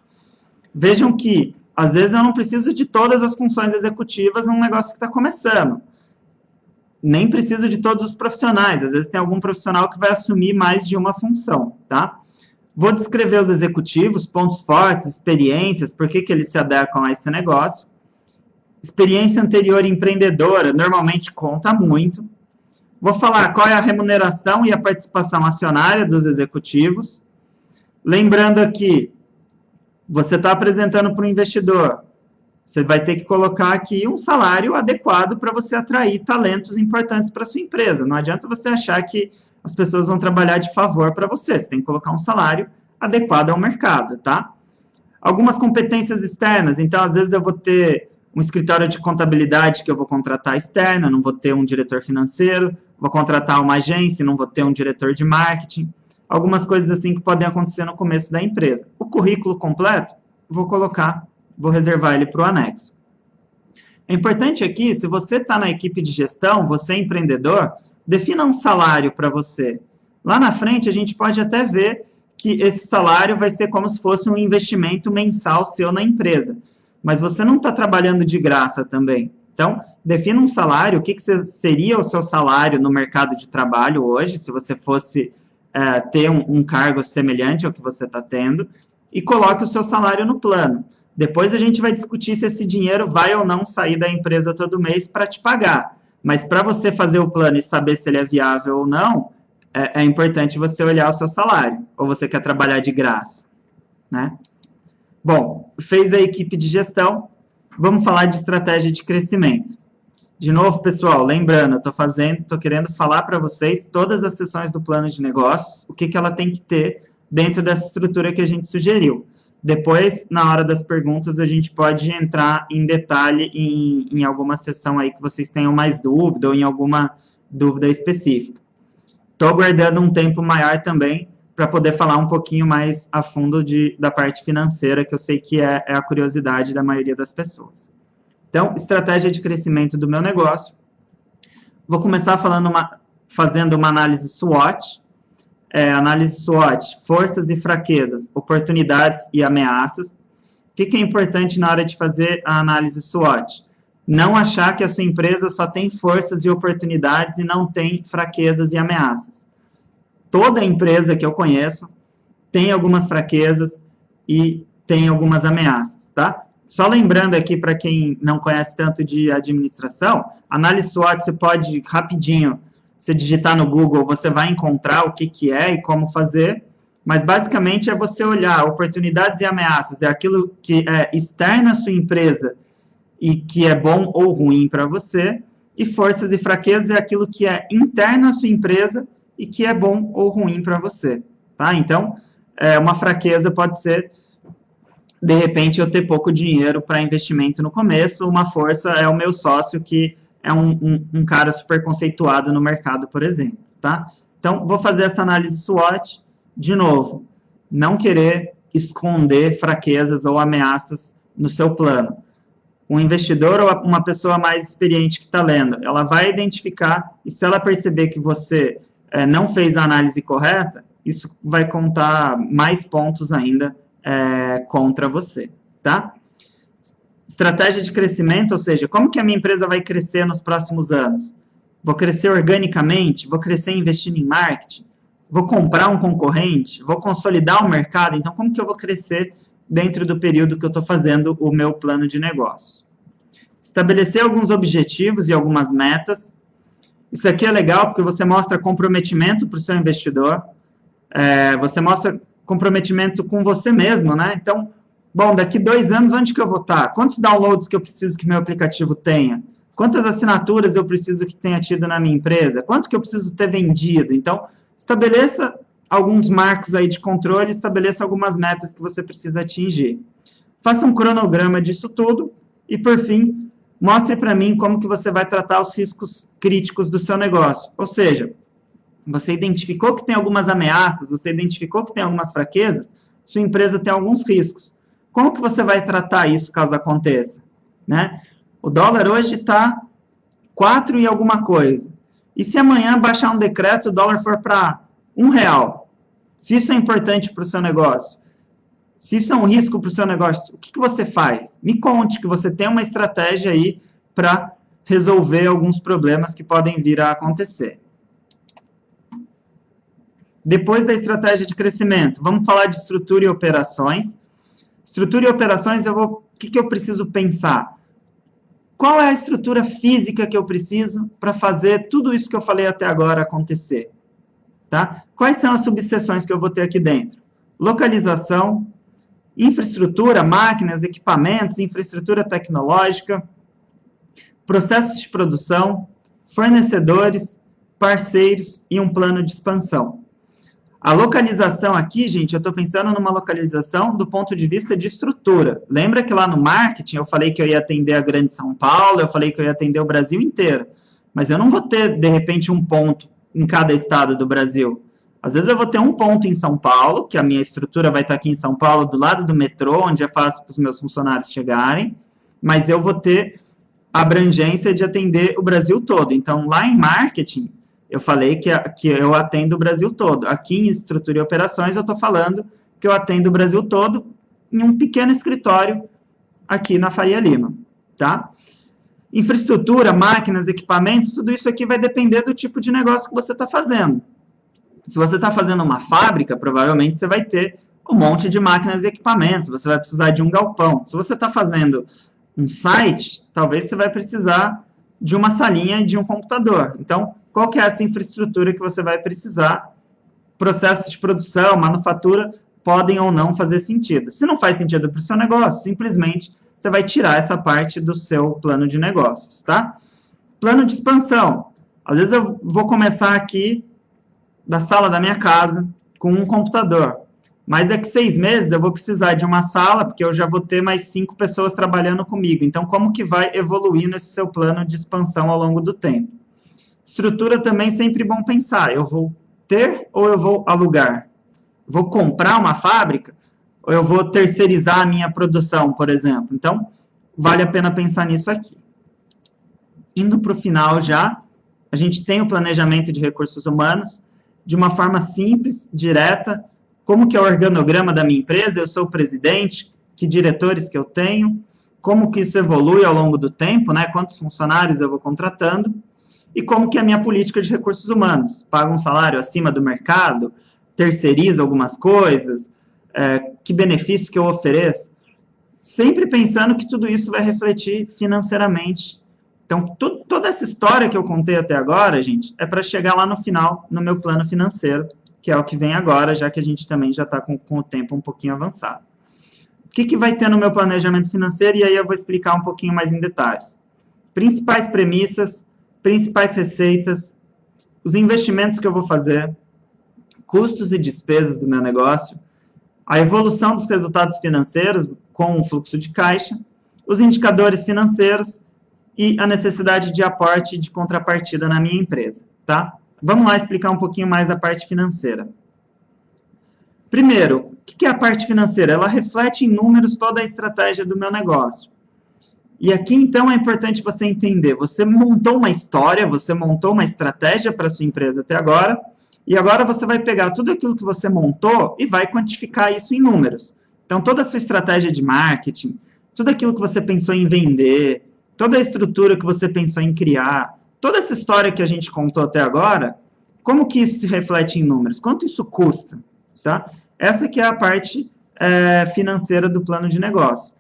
Vejam que às vezes eu não preciso de todas as funções executivas num negócio que está começando. Nem preciso de todos os profissionais. Às vezes tem algum profissional que vai assumir mais de uma função, tá? Vou descrever os executivos, pontos fortes, experiências, por que eles se adequam a esse negócio. Experiência anterior empreendedora normalmente conta muito. Vou falar qual é a remuneração e a participação acionária dos executivos. Lembrando aqui, você está apresentando para o investidor, você vai ter que colocar aqui um salário adequado para você atrair talentos importantes para a sua empresa. Não adianta você achar que as pessoas vão trabalhar de favor para você. Você tem que colocar um salário adequado ao mercado, tá? Algumas competências externas. Então, às vezes eu vou ter um escritório de contabilidade que eu vou contratar externo, não vou ter um diretor financeiro, vou contratar uma agência, não vou ter um diretor de marketing. Algumas coisas assim que podem acontecer no começo da empresa. O currículo completo, vou reservar ele para o anexo. É importante aqui, se você está na equipe de gestão, você é empreendedor, defina um salário para você. Lá na frente, a gente pode até ver que esse salário vai ser como se fosse um investimento mensal seu na empresa. Mas você não está trabalhando de graça também. Então, defina um salário, o que seria o seu salário no mercado de trabalho hoje, se você fosse ter um cargo semelhante ao que você está tendo, e coloque o seu salário no plano. Depois a gente vai discutir se esse dinheiro vai ou não sair da empresa todo mês para te pagar. Mas para você fazer o plano e saber se ele é viável ou não, é importante você olhar o seu salário. Ou você quer trabalhar de graça, né? Bom, fez a equipe de gestão, vamos falar de estratégia de crescimento. De novo, pessoal, lembrando, estou querendo falar para vocês todas as seções do plano de negócios, o que ela tem que ter dentro dessa estrutura que a gente sugeriu. Depois, na hora das perguntas, a gente pode entrar em detalhe em alguma seção aí que vocês tenham mais dúvida ou em alguma dúvida específica. Estou aguardando um tempo maior também para poder falar um pouquinho mais a fundo da parte financeira, que eu sei que é a curiosidade da maioria das pessoas. Então, estratégia de crescimento do meu negócio. Vou começar fazendo uma análise SWOT. Análise SWOT, forças e fraquezas, oportunidades e ameaças. O que é importante na hora de fazer a análise SWOT? Não achar que a sua empresa só tem forças e oportunidades e não tem fraquezas e ameaças. Toda empresa que eu conheço tem algumas fraquezas e tem algumas ameaças, tá? Só lembrando aqui, para quem não conhece tanto de administração, análise SWOT você pode, rapidinho, se digitar no Google, você vai encontrar o que é e como fazer, mas basicamente é você olhar oportunidades e ameaças, é aquilo que é externo à sua empresa e que é bom ou ruim para você, e forças e fraquezas é aquilo que é interno à sua empresa e que é bom ou ruim para você, tá? Então, uma fraqueza pode ser, de repente, eu ter pouco dinheiro para investimento no começo, uma força é o meu sócio, que é um cara super conceituado no mercado, por exemplo, tá? Então, vou fazer essa análise SWOT, de novo, não querer esconder fraquezas ou ameaças no seu plano. Um investidor ou uma pessoa mais experiente que está lendo, ela vai identificar, e se ela perceber que você não fez a análise correta, isso vai contar mais pontos ainda contra você, tá? Estratégia de crescimento, ou seja, como que a minha empresa vai crescer nos próximos anos? Vou crescer organicamente? Vou crescer investindo em marketing? Vou comprar um concorrente? Vou consolidar o mercado? Então, como que eu vou crescer dentro do período que eu estou fazendo o meu plano de negócio? Estabelecer alguns objetivos e algumas metas. Isso aqui é legal porque você mostra comprometimento para o seu investidor, você mostra comprometimento com você mesmo, né? Então, bom, daqui 2 anos, onde que eu vou estar? Quantos downloads que eu preciso que meu aplicativo tenha? Quantas assinaturas eu preciso que tenha tido na minha empresa? Quanto que eu preciso ter vendido? Então, estabeleça alguns marcos aí de controle, estabeleça algumas metas que você precisa atingir. Faça um cronograma disso tudo e, por fim, mostre para mim como que você vai tratar os riscos críticos do seu negócio. Ou seja, você identificou que tem algumas ameaças, você identificou que tem algumas fraquezas, sua empresa tem alguns riscos. Como que você vai tratar isso caso aconteça? Né? O dólar hoje está 4 e alguma coisa. E se amanhã baixar um decreto, o dólar for para R$1? Se isso é importante para o seu negócio, se isso é um risco para o seu negócio, o que você faz? Me conte que você tem uma estratégia aí para resolver alguns problemas que podem vir a acontecer. Depois da estratégia de crescimento, vamos falar de estrutura e operações. Estrutura e operações, o que eu preciso pensar? Qual é a estrutura física que eu preciso para fazer tudo isso que eu falei até agora acontecer? Tá? Quais são as subseções que eu vou ter aqui dentro? Localização, infraestrutura, máquinas, equipamentos, infraestrutura tecnológica, processos de produção, fornecedores, parceiros e um plano de expansão. A localização aqui, gente, eu estou pensando numa localização do ponto de vista de estrutura. Lembra que lá no marketing eu falei que eu ia atender a Grande São Paulo, eu falei que eu ia atender o Brasil inteiro. Mas eu não vou ter, de repente, um ponto em cada estado do Brasil. Às vezes eu vou ter um ponto em São Paulo, que a minha estrutura vai estar aqui em São Paulo, do lado do metrô, onde é fácil para os meus funcionários chegarem, mas eu vou ter a abrangência de atender o Brasil todo. Então, lá em marketing, eu falei que eu atendo o Brasil todo. Aqui em estrutura e operações, eu estou falando que eu atendo o Brasil todo em um pequeno escritório aqui na Faria Lima, tá? Infraestrutura, máquinas, equipamentos, tudo isso aqui vai depender do tipo de negócio que você está fazendo. Se você está fazendo uma fábrica, provavelmente você vai ter um monte de máquinas e equipamentos, você vai precisar de um galpão. Se você está fazendo um site, talvez você vai precisar de uma salinha e de um computador. Então, qual que é essa infraestrutura que você vai precisar? Processos de produção, manufatura, podem ou não fazer sentido. Se não faz sentido para o seu negócio, simplesmente você vai tirar essa parte do seu plano de negócios, tá? Plano de expansão. Às vezes eu vou começar aqui da sala da minha casa com um computador, mas daqui 6 meses eu vou precisar de uma sala, porque eu já vou ter mais 5 pessoas trabalhando comigo. Então, como que vai evoluir nesse seu plano de expansão ao longo do tempo? Estrutura também sempre bom pensar. Eu vou ter ou eu vou alugar? Vou comprar uma fábrica ou eu vou terceirizar a minha produção, por exemplo? Então, vale a pena pensar nisso aqui. Indo para o final já, a gente tem o planejamento de recursos humanos de uma forma simples, direta. Como que é o organograma da minha empresa? Eu sou o presidente, que diretores que eu tenho, como que isso evolui ao longo do tempo, né? Quantos funcionários eu vou contratando, e como que é a minha política de recursos humanos. Pago um salário acima do mercado, terceirizo algumas coisas, que benefício que eu ofereço, sempre pensando que tudo isso vai refletir financeiramente. Então, toda essa história que eu contei até agora, gente, é para chegar lá no final, no meu plano financeiro, que é o que vem agora, já que a gente também já está com o tempo um pouquinho avançado. O que vai ter no meu planejamento financeiro? E aí eu vou explicar um pouquinho mais em detalhes. Principais premissas, principais receitas, os investimentos que eu vou fazer, custos e despesas do meu negócio, a evolução dos resultados financeiros com o fluxo de caixa, os indicadores financeiros e a necessidade de aporte e de contrapartida na minha empresa, tá? Vamos lá explicar um pouquinho mais da parte financeira. Primeiro, o que é a parte financeira? Ela reflete em números toda a estratégia do meu negócio. E aqui, então, é importante você entender, você montou uma história, você montou uma estratégia para a sua empresa até agora, e agora você vai pegar tudo aquilo que você montou e vai quantificar isso em números. Então, toda a sua estratégia de marketing, tudo aquilo que você pensou em vender, toda a estrutura que você pensou em criar, toda essa história que a gente contou até agora, como que isso se reflete em números? Quanto isso custa? Tá? Essa que é a parte financeira do plano de negócio.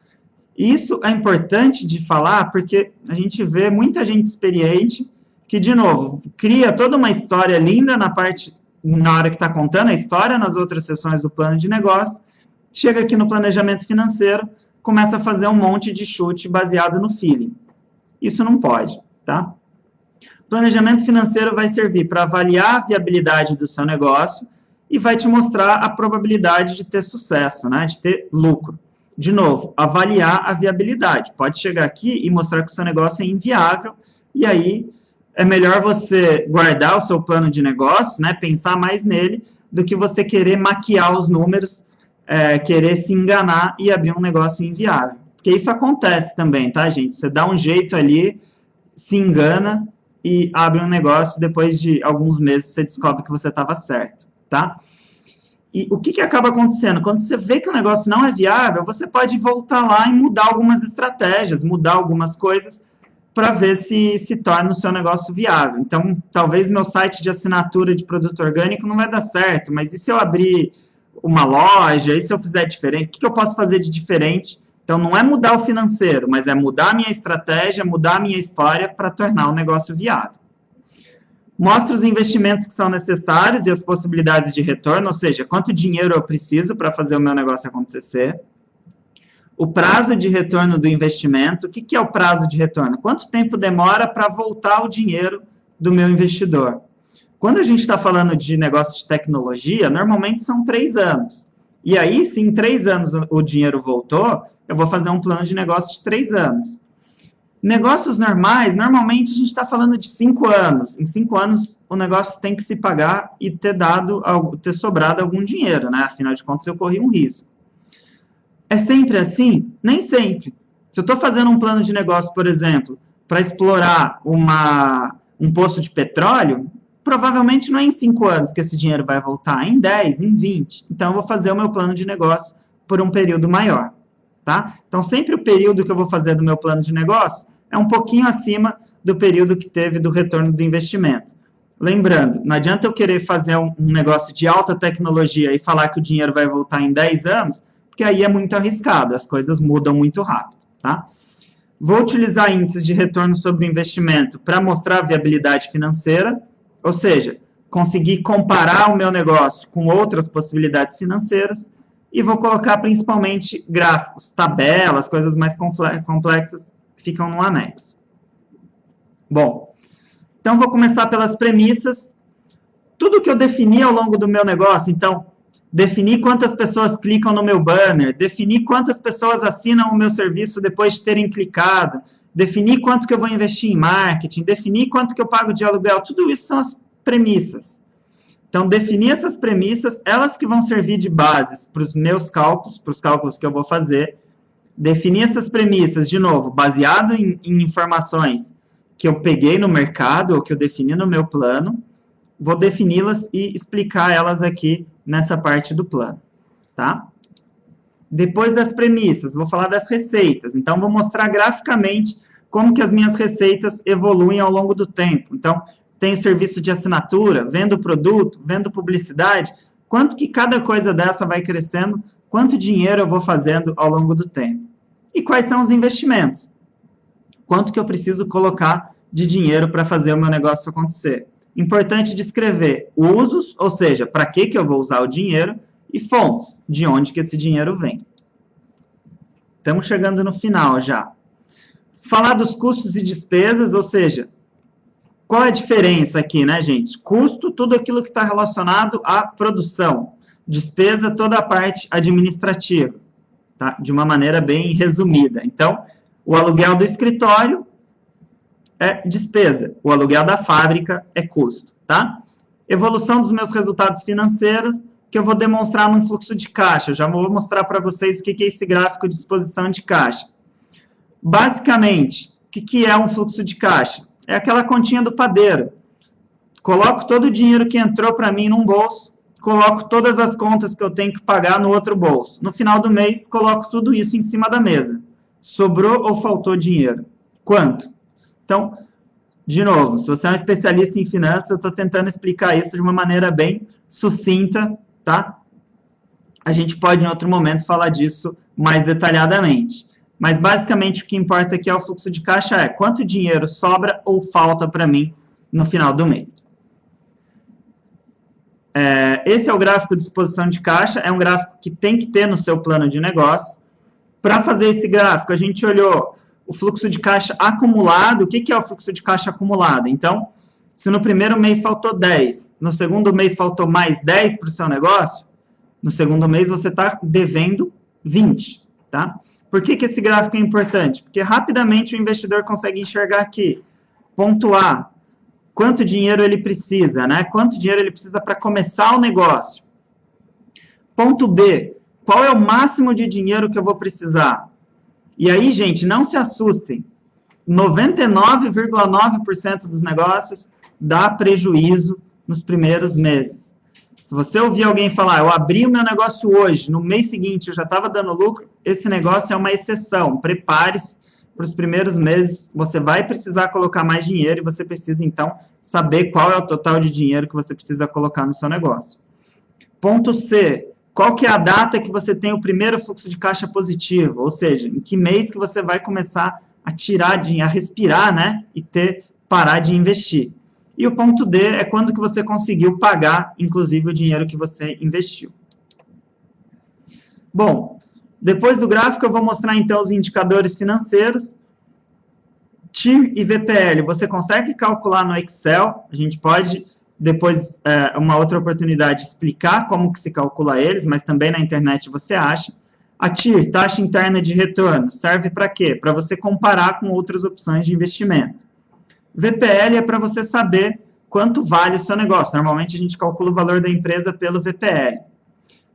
Isso é importante de falar porque a gente vê muita gente experiente que, de novo, cria toda uma história linda na hora que está contando a história, nas outras sessões do plano de negócio, chega aqui no planejamento financeiro, começa a fazer um monte de chute baseado no feeling. Isso não pode, tá? Planejamento financeiro vai servir para avaliar a viabilidade do seu negócio e vai te mostrar a probabilidade de ter sucesso, né? De ter lucro. De novo, avaliar a viabilidade. Pode chegar aqui e mostrar que o seu negócio é inviável e aí é melhor você guardar o seu plano de negócio, né? Pensar mais nele do que você querer maquiar os números, querer se enganar e abrir um negócio inviável. Porque isso acontece também, tá, gente? Você dá um jeito ali, se engana e abre um negócio, depois de alguns meses você descobre que você estava certo, tá? E o que acaba acontecendo? Quando você vê que o negócio não é viável, você pode voltar lá e mudar algumas estratégias, mudar algumas coisas para ver se torna o seu negócio viável. Então, talvez meu site de assinatura de produto orgânico não vai dar certo, mas e se eu abrir uma loja, e se eu fizer diferente? O que eu posso fazer de diferente? Então, não é mudar o financeiro, mas é mudar a minha estratégia, mudar a minha história para tornar o negócio viável. Mostra os investimentos que são necessários e as possibilidades de retorno, ou seja, quanto dinheiro eu preciso para fazer o meu negócio acontecer. O prazo de retorno do investimento. O que é o prazo de retorno? Quanto tempo demora para voltar o dinheiro do meu investidor? Quando a gente está falando de negócio de tecnologia, normalmente são 3 anos. E aí, se em 3 anos o dinheiro voltou, eu vou fazer um plano de negócio de 3 anos. Negócios normais, normalmente a gente está falando de 5 anos. Em 5 anos, o negócio tem que se pagar e ter sobrado algum dinheiro, né? Afinal de contas, eu corri um risco. É sempre assim? Nem sempre. Se eu estou fazendo um plano de negócio, por exemplo, para explorar um poço de petróleo, provavelmente não é em 5 anos que esse dinheiro vai voltar, é em 10, em 20. Então, eu vou fazer o meu plano de negócio por um período maior. Tá? Então, sempre o período que eu vou fazer do meu plano de negócio é um pouquinho acima do período que teve do retorno do investimento. Lembrando, não adianta eu querer fazer um negócio de alta tecnologia e falar que o dinheiro vai voltar em 10 anos, porque aí é muito arriscado, as coisas mudam muito rápido. Tá? Vou utilizar índices de retorno sobre o investimento para mostrar a viabilidade financeira, ou seja, conseguir comparar o meu negócio com outras possibilidades financeiras. e vou colocar principalmente gráficos, tabelas, coisas mais complexas ficam no anexo. Bom, então vou começar pelas premissas. Tudo que eu defini ao longo do meu negócio, então, definir quantas pessoas clicam no meu banner, definir quantas pessoas assinam o meu serviço depois de terem clicado, definir quanto que eu vou investir em marketing, definir quanto que eu pago de aluguel, tudo isso são as premissas. Então, definir essas premissas, elas que vão servir de bases para os meus cálculos, para os cálculos que eu vou fazer. Definir essas premissas, de novo, baseado em informações que eu peguei no mercado, ou que eu defini no meu plano, vou defini-las e explicar elas aqui nessa parte do plano, tá? Depois das premissas, vou falar das receitas. Então, vou mostrar graficamente como que as minhas receitas evoluem ao longo do tempo. Então, tenho serviço de assinatura, vendo produto, vendo publicidade, quanto que cada coisa dessa vai crescendo, quanto dinheiro eu vou fazendo ao longo do tempo. E quais são os investimentos? Quanto que eu preciso colocar de dinheiro para fazer o meu negócio acontecer? Importante descrever usos, ou seja, para que eu vou usar o dinheiro, e fontes, de onde que esse dinheiro vem. Estamos chegando no final já. Falar dos custos e despesas, ou seja, qual é a diferença aqui, né, gente? Custo, tudo aquilo que está relacionado à produção. Despesa, toda a parte administrativa, tá? De uma maneira bem resumida. Então, o aluguel do escritório é despesa. O aluguel da fábrica é custo, tá? Evolução dos meus resultados financeiros, que eu vou demonstrar num fluxo de caixa. Eu já vou mostrar para vocês o que é esse gráfico de exposição de caixa. Basicamente, o que é um fluxo de caixa? É aquela continha do padeiro. Coloco todo o dinheiro que entrou para mim num bolso, coloco todas as contas que eu tenho que pagar no outro bolso. No final do mês, coloco tudo isso em cima da mesa. Sobrou ou faltou dinheiro? Quanto? Então, de novo, se você é um especialista em finanças, eu estou tentando explicar isso de uma maneira bem sucinta, tá? A gente pode, em outro momento, falar disso mais detalhadamente. Mas, basicamente, o que importa aqui é o fluxo de caixa, é quanto dinheiro sobra ou falta para mim no final do mês. Esse é o gráfico de exposição de caixa, é um gráfico que tem que ter no seu plano de negócio. Para fazer esse gráfico, a gente olhou o fluxo de caixa acumulado. O que é o fluxo de caixa acumulado? Então, se no primeiro mês faltou 10, no segundo mês faltou mais 10 para o seu negócio, no segundo mês você está devendo 20, tá? Por que esse gráfico é importante? Porque rapidamente o investidor consegue enxergar aqui, ponto A, quanto dinheiro ele precisa, né? Quanto dinheiro ele precisa para começar o negócio. Ponto B, qual é o máximo de dinheiro que eu vou precisar? E aí, gente, não se assustem. 99,9% dos negócios dá prejuízo nos primeiros meses. Se você ouvir alguém falar, eu abri o meu negócio hoje, no mês seguinte eu já estava dando lucro, esse negócio é uma exceção. Prepare-se para os primeiros meses, você vai precisar colocar mais dinheiro e você precisa, então, saber qual é o total de dinheiro que você precisa colocar no seu negócio. Ponto C, qual que é a data que você tem o primeiro fluxo de caixa positivo? Ou seja, em que mês que você vai começar a tirar, a respirar, né? E parar de investir. E o ponto D é quando que você conseguiu pagar, inclusive, o dinheiro que você investiu. Bom, depois do gráfico eu vou mostrar, então, os indicadores financeiros. TIR e VPL, você consegue calcular no Excel. A gente pode, depois, uma outra oportunidade, explicar como que se calcula eles, mas também na internet você acha. A TIR, taxa interna de retorno, serve para quê? Para você comparar com outras opções de investimento. VPL é para você saber quanto vale o seu negócio. Normalmente a gente calcula o valor da empresa pelo VPL.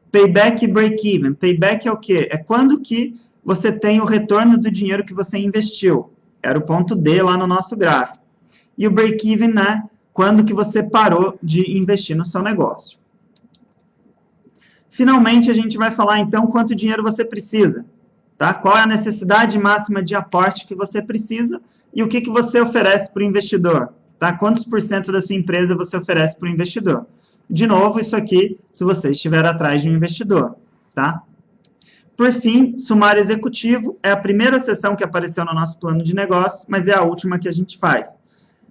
Payback e break-even. Payback é o quê? É quando que você tem o retorno do dinheiro que você investiu. Era o ponto D lá no nosso gráfico. E o break-even, né? Quando que você parou de investir no seu negócio. Finalmente, a gente vai falar, então, quanto dinheiro você precisa. Tá? Qual é a necessidade máxima de aporte que você precisa e o que você oferece para o investidor. Tá? Quantos por cento da sua empresa você oferece para o investidor? De novo, isso aqui, se você estiver atrás de um investidor. Tá? Por fim, sumário executivo é a primeira seção que apareceu no nosso plano de negócio, mas é a última que a gente faz.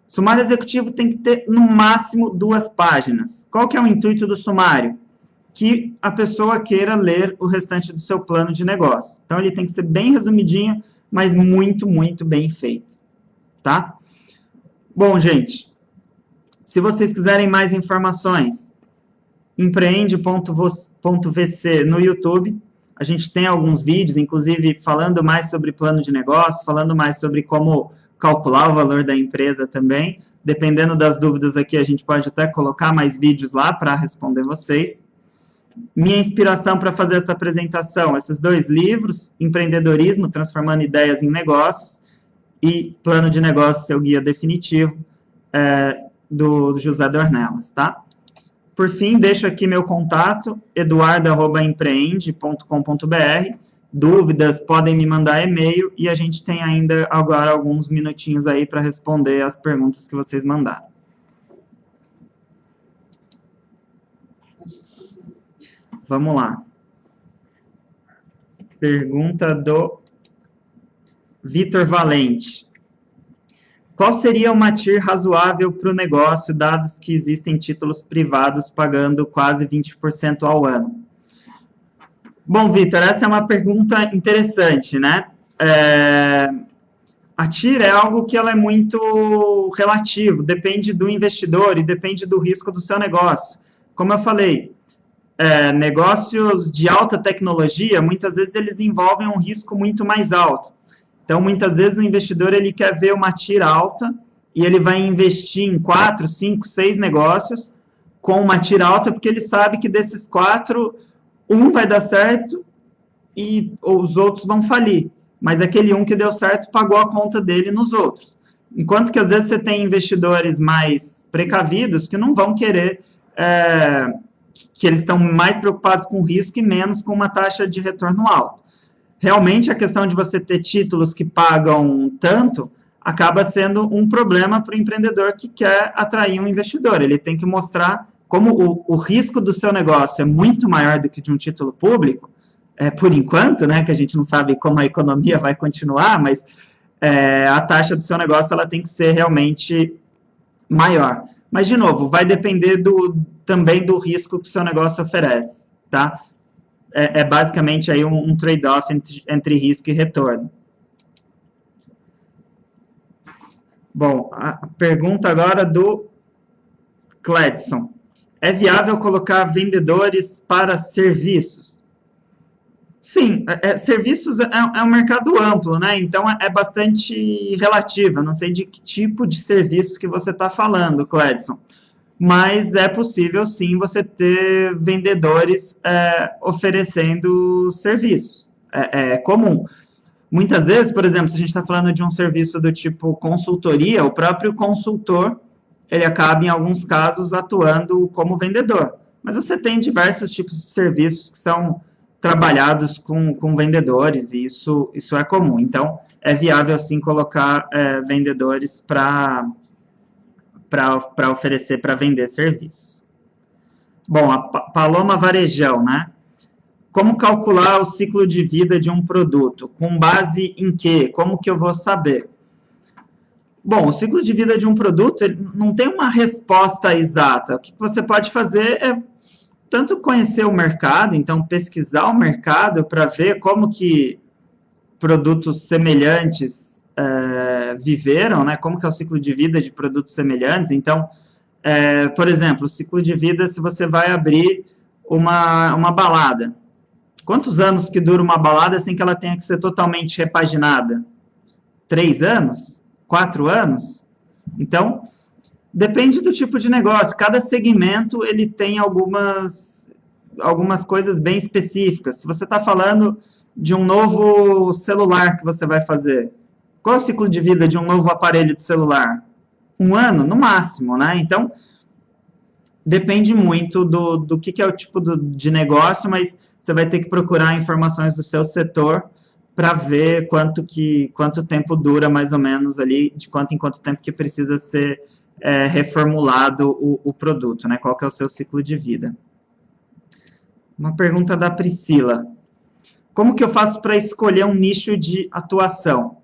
Sumário executivo tem que ter, no máximo, 2 páginas. Qual que é o intuito do sumário? que a pessoa queira ler o restante do seu plano de negócio. Então, ele tem que ser bem resumidinho, mas muito, muito bem feito, tá? Bom, gente, se vocês quiserem mais informações, empreende.vc no YouTube. A gente tem alguns vídeos, inclusive, falando mais sobre plano de negócio, falando mais sobre como calcular o valor da empresa também. Dependendo das dúvidas aqui, a gente pode até colocar mais vídeos lá para responder vocês. Minha inspiração para fazer essa apresentação, esses 2 livros, Empreendedorismo, Transformando Ideias em Negócios, e Plano de Negócio, Seu Guia Definitivo, do José Dornelas, tá? Por fim, deixo aqui meu contato, eduardo@empreende.com.br. Dúvidas, podem me mandar e-mail, e a gente tem ainda agora alguns minutinhos aí para responder as perguntas que vocês mandaram. Vamos lá. Pergunta do Vitor Valente. Qual seria uma TIR razoável para o negócio, dados que existem títulos privados pagando quase 20% ao ano? Bom, Vitor, essa é uma pergunta interessante, né? A TIR é algo que ela é muito relativo, depende do investidor e depende do risco do seu negócio. Como eu falei, negócios de alta tecnologia, muitas vezes eles envolvem um risco muito mais alto. Então, muitas vezes o investidor ele quer ver uma TIR alta e ele vai investir em 4, 5, 6 negócios com uma TIR alta, porque ele sabe que desses 4, um vai dar certo e os outros vão falir. Mas aquele um que deu certo pagou a conta dele nos outros. Enquanto que, às vezes, você tem investidores mais precavidos que não vão querer... que eles estão mais preocupados com o risco e menos com uma taxa de retorno alta. Realmente, a questão de você ter títulos que pagam tanto acaba sendo um problema para o empreendedor que quer atrair um investidor. Ele tem que mostrar como o risco do seu negócio é muito maior do que de um título público, por enquanto, né, que a gente não sabe como a economia vai continuar, mas a taxa do seu negócio ela tem que ser realmente maior. Mas, de novo, vai depender também do risco que o seu negócio oferece, tá? Basicamente aí um trade-off entre risco e retorno. Bom, a pergunta agora do Cledson. É viável colocar vendedores para serviços? Sim, serviços é um mercado amplo, né? Então, é bastante relativo. Eu não sei de que tipo de serviço que você está falando, Cledson. Mas é possível, sim, você ter vendedores oferecendo serviços. É comum. Muitas vezes, por exemplo, se a gente está falando de um serviço do tipo consultoria, o próprio consultor, ele acaba, em alguns casos, atuando como vendedor. Mas você tem diversos tipos de serviços que são trabalhados com vendedores, e isso é comum. Então, é viável, sim, colocar vendedores para oferecer, para vender serviços. Bom, a Paloma Varejão, né? Como calcular o ciclo de vida de um produto? Com base em quê? Como que eu vou saber? Bom, o ciclo de vida de um produto não tem uma resposta exata. O que você pode fazer é tanto conhecer o mercado, então pesquisar o mercado para ver como que produtos semelhantes viveram, né? Como que é o ciclo de vida de produtos semelhantes. Então, por exemplo, o ciclo de vida, se você vai abrir uma balada. Quantos anos que dura uma balada sem que ela tenha que ser totalmente repaginada? 3 anos? 4 anos? Então, depende do tipo de negócio. Cada segmento, ele tem algumas coisas bem específicas. Se você está falando de um novo celular que você vai fazer, qual é o ciclo de vida de um novo aparelho de celular? 1 ano, no máximo, né? Então, depende muito do que é o tipo de negócio, mas você vai ter que procurar informações do seu setor para ver quanto tempo dura, mais ou menos, ali, de quanto em quanto tempo que precisa ser reformulado o produto, né? Qual que é o seu ciclo de vida. Uma pergunta da Priscila. Como que eu faço para escolher um nicho de atuação?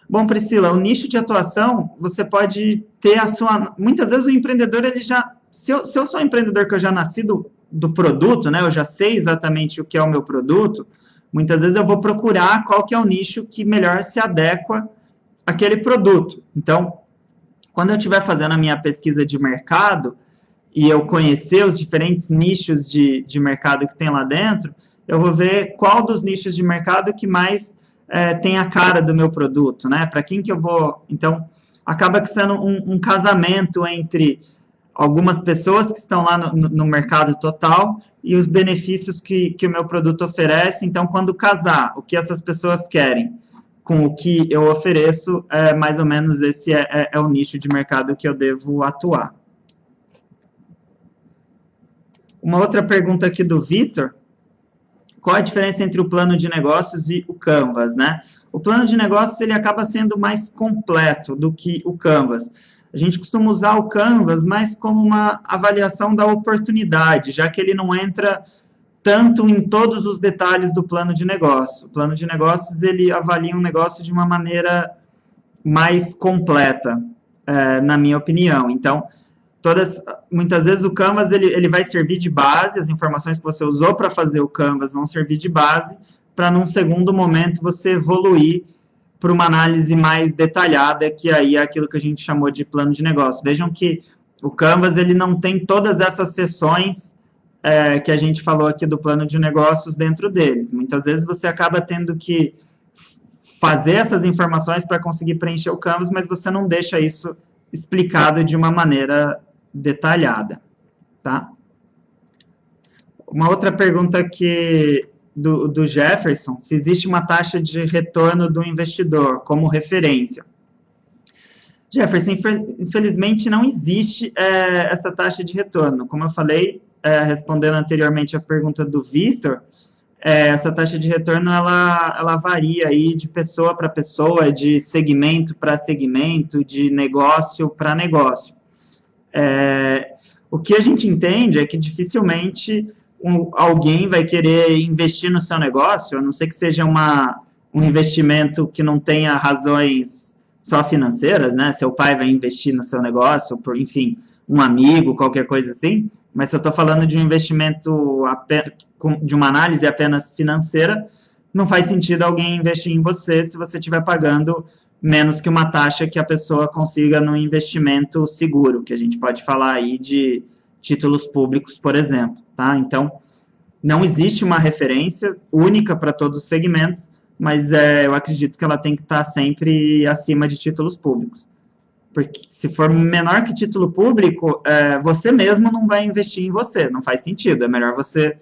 Bom, Priscila, o nicho de atuação, você pode ter a sua... Muitas vezes o empreendedor, ele já... Se eu sou um empreendedor que eu já nasci do produto, né? Eu já sei exatamente o que é o meu produto, muitas vezes eu vou procurar qual que é o nicho que melhor se adequa àquele produto. Então, quando eu estiver fazendo a minha pesquisa de mercado e eu conhecer os diferentes nichos de mercado que tem lá dentro, eu vou ver qual dos nichos de mercado que mais tem a cara do meu produto, né? Para quem que eu vou... Então, acaba sendo um casamento entre algumas pessoas que estão lá no mercado total e os benefícios que o meu produto oferece. Então, quando casar o que essas pessoas querem com o que eu ofereço, mais ou menos esse é o nicho de mercado que eu devo atuar. Uma outra pergunta aqui do Vitor: qual a diferença entre o plano de negócios e o Canvas, né? O plano de negócios, ele acaba sendo mais completo do que o Canvas. A gente costuma usar o Canvas mais como uma avaliação da oportunidade, já que ele não entra tanto em todos os detalhes do plano de negócio. O plano de negócios, ele avalia um negócio de uma maneira mais completa, na minha opinião. Então, muitas vezes o Canvas ele vai servir de base, as informações que você usou para fazer o Canvas vão servir de base, para num segundo momento você evoluir para uma análise mais detalhada, que aí é aquilo que a gente chamou de plano de negócio. Vejam que o Canvas ele não tem todas essas seções que a gente falou aqui do plano de negócios dentro deles. Muitas vezes você acaba tendo que fazer essas informações para conseguir preencher o Canvas, mas você não deixa isso explicado de uma maneira detalhada, tá? Uma outra pergunta aqui do Jefferson: se existe uma taxa de retorno do investidor como referência. Jefferson, infelizmente não existe essa taxa de retorno. Como eu falei, respondendo anteriormente a pergunta do Vitor, essa taxa de retorno ela varia aí de pessoa para pessoa, de segmento para segmento, de negócio para negócio. O que a gente entende é que dificilmente alguém vai querer investir no seu negócio, a não ser que seja um investimento que não tenha razões só financeiras, né? Seu pai vai investir no seu negócio, por, enfim, um amigo, qualquer coisa assim. Mas se eu estou falando de um investimento, de uma análise apenas financeira, não faz sentido alguém investir em você se você estiver pagando menos que uma taxa que a pessoa consiga no investimento seguro, que a gente pode falar aí de títulos públicos, por exemplo, tá? Então, não existe uma referência única para todos os segmentos, mas eu acredito que ela tem que estar sempre acima de títulos públicos. Porque se for menor que título público, você mesmo não vai investir em você, não faz sentido. É melhor você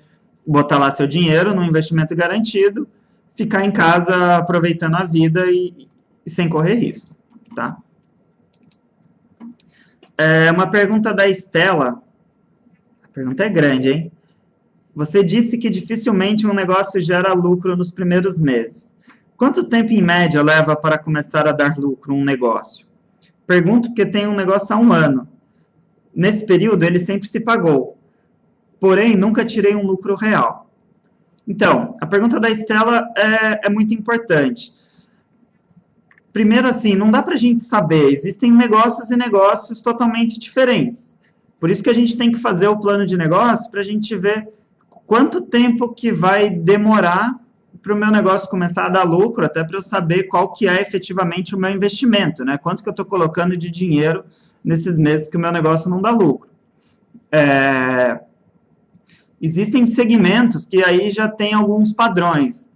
botar lá seu dinheiro num investimento garantido, ficar em casa aproveitando a vida e sem correr risco, tá? Uma pergunta da Estela. A pergunta é grande, hein? Você disse que dificilmente um negócio gera lucro nos primeiros meses. Quanto tempo, em média, leva para começar a dar lucro um negócio? Pergunto porque tenho um negócio há 1 ano. Nesse período, ele sempre se pagou. Porém, nunca tirei um lucro real. Então, a pergunta da Estela é muito importante. Primeiro, assim, não dá para a gente saber. Existem negócios e negócios totalmente diferentes. Por isso que a gente tem que fazer o plano de negócio para a gente ver quanto tempo que vai demorar para o meu negócio começar a dar lucro, até para eu saber qual que é efetivamente o meu investimento, né? Quanto que eu estou colocando de dinheiro nesses meses que o meu negócio não dá lucro. Existem segmentos que aí já tem alguns padrões,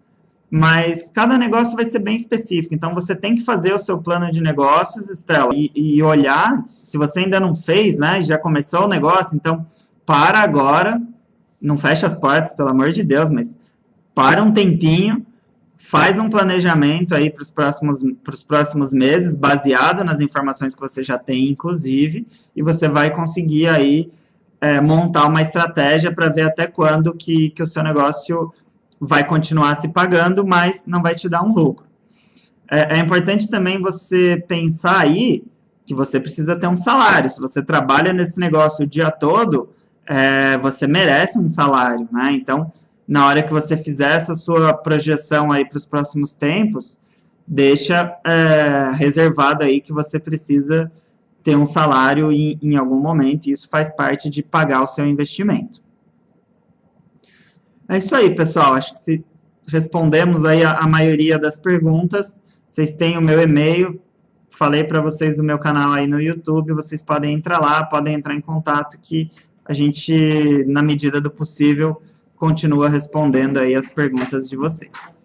mas cada negócio vai ser bem específico. Então, você tem que fazer o seu plano de negócios, Estela, e olhar, se você ainda não fez, né, já começou o negócio, então, para agora, não fecha as portas, pelo amor de Deus, mas para um tempinho, faz um planejamento aí para os próximos meses, baseado nas informações que você já tem, inclusive, e você vai conseguir aí montar uma estratégia para ver até quando que o seu negócio vai continuar se pagando, mas não vai te dar um lucro. É importante também você pensar aí que você precisa ter um salário. Se você trabalha nesse negócio o dia todo, você merece um salário, né? Então, na hora que você fizer essa sua projeção aí para os próximos tempos, deixa reservado aí que você precisa ter um salário em algum momento, e isso faz parte de pagar o seu investimento. É isso aí, pessoal. Acho que se respondemos aí a maioria das perguntas, vocês têm o meu e-mail, falei para vocês do meu canal aí no YouTube, vocês podem entrar lá, podem entrar em contato que a gente, na medida do possível, continua respondendo aí as perguntas de vocês.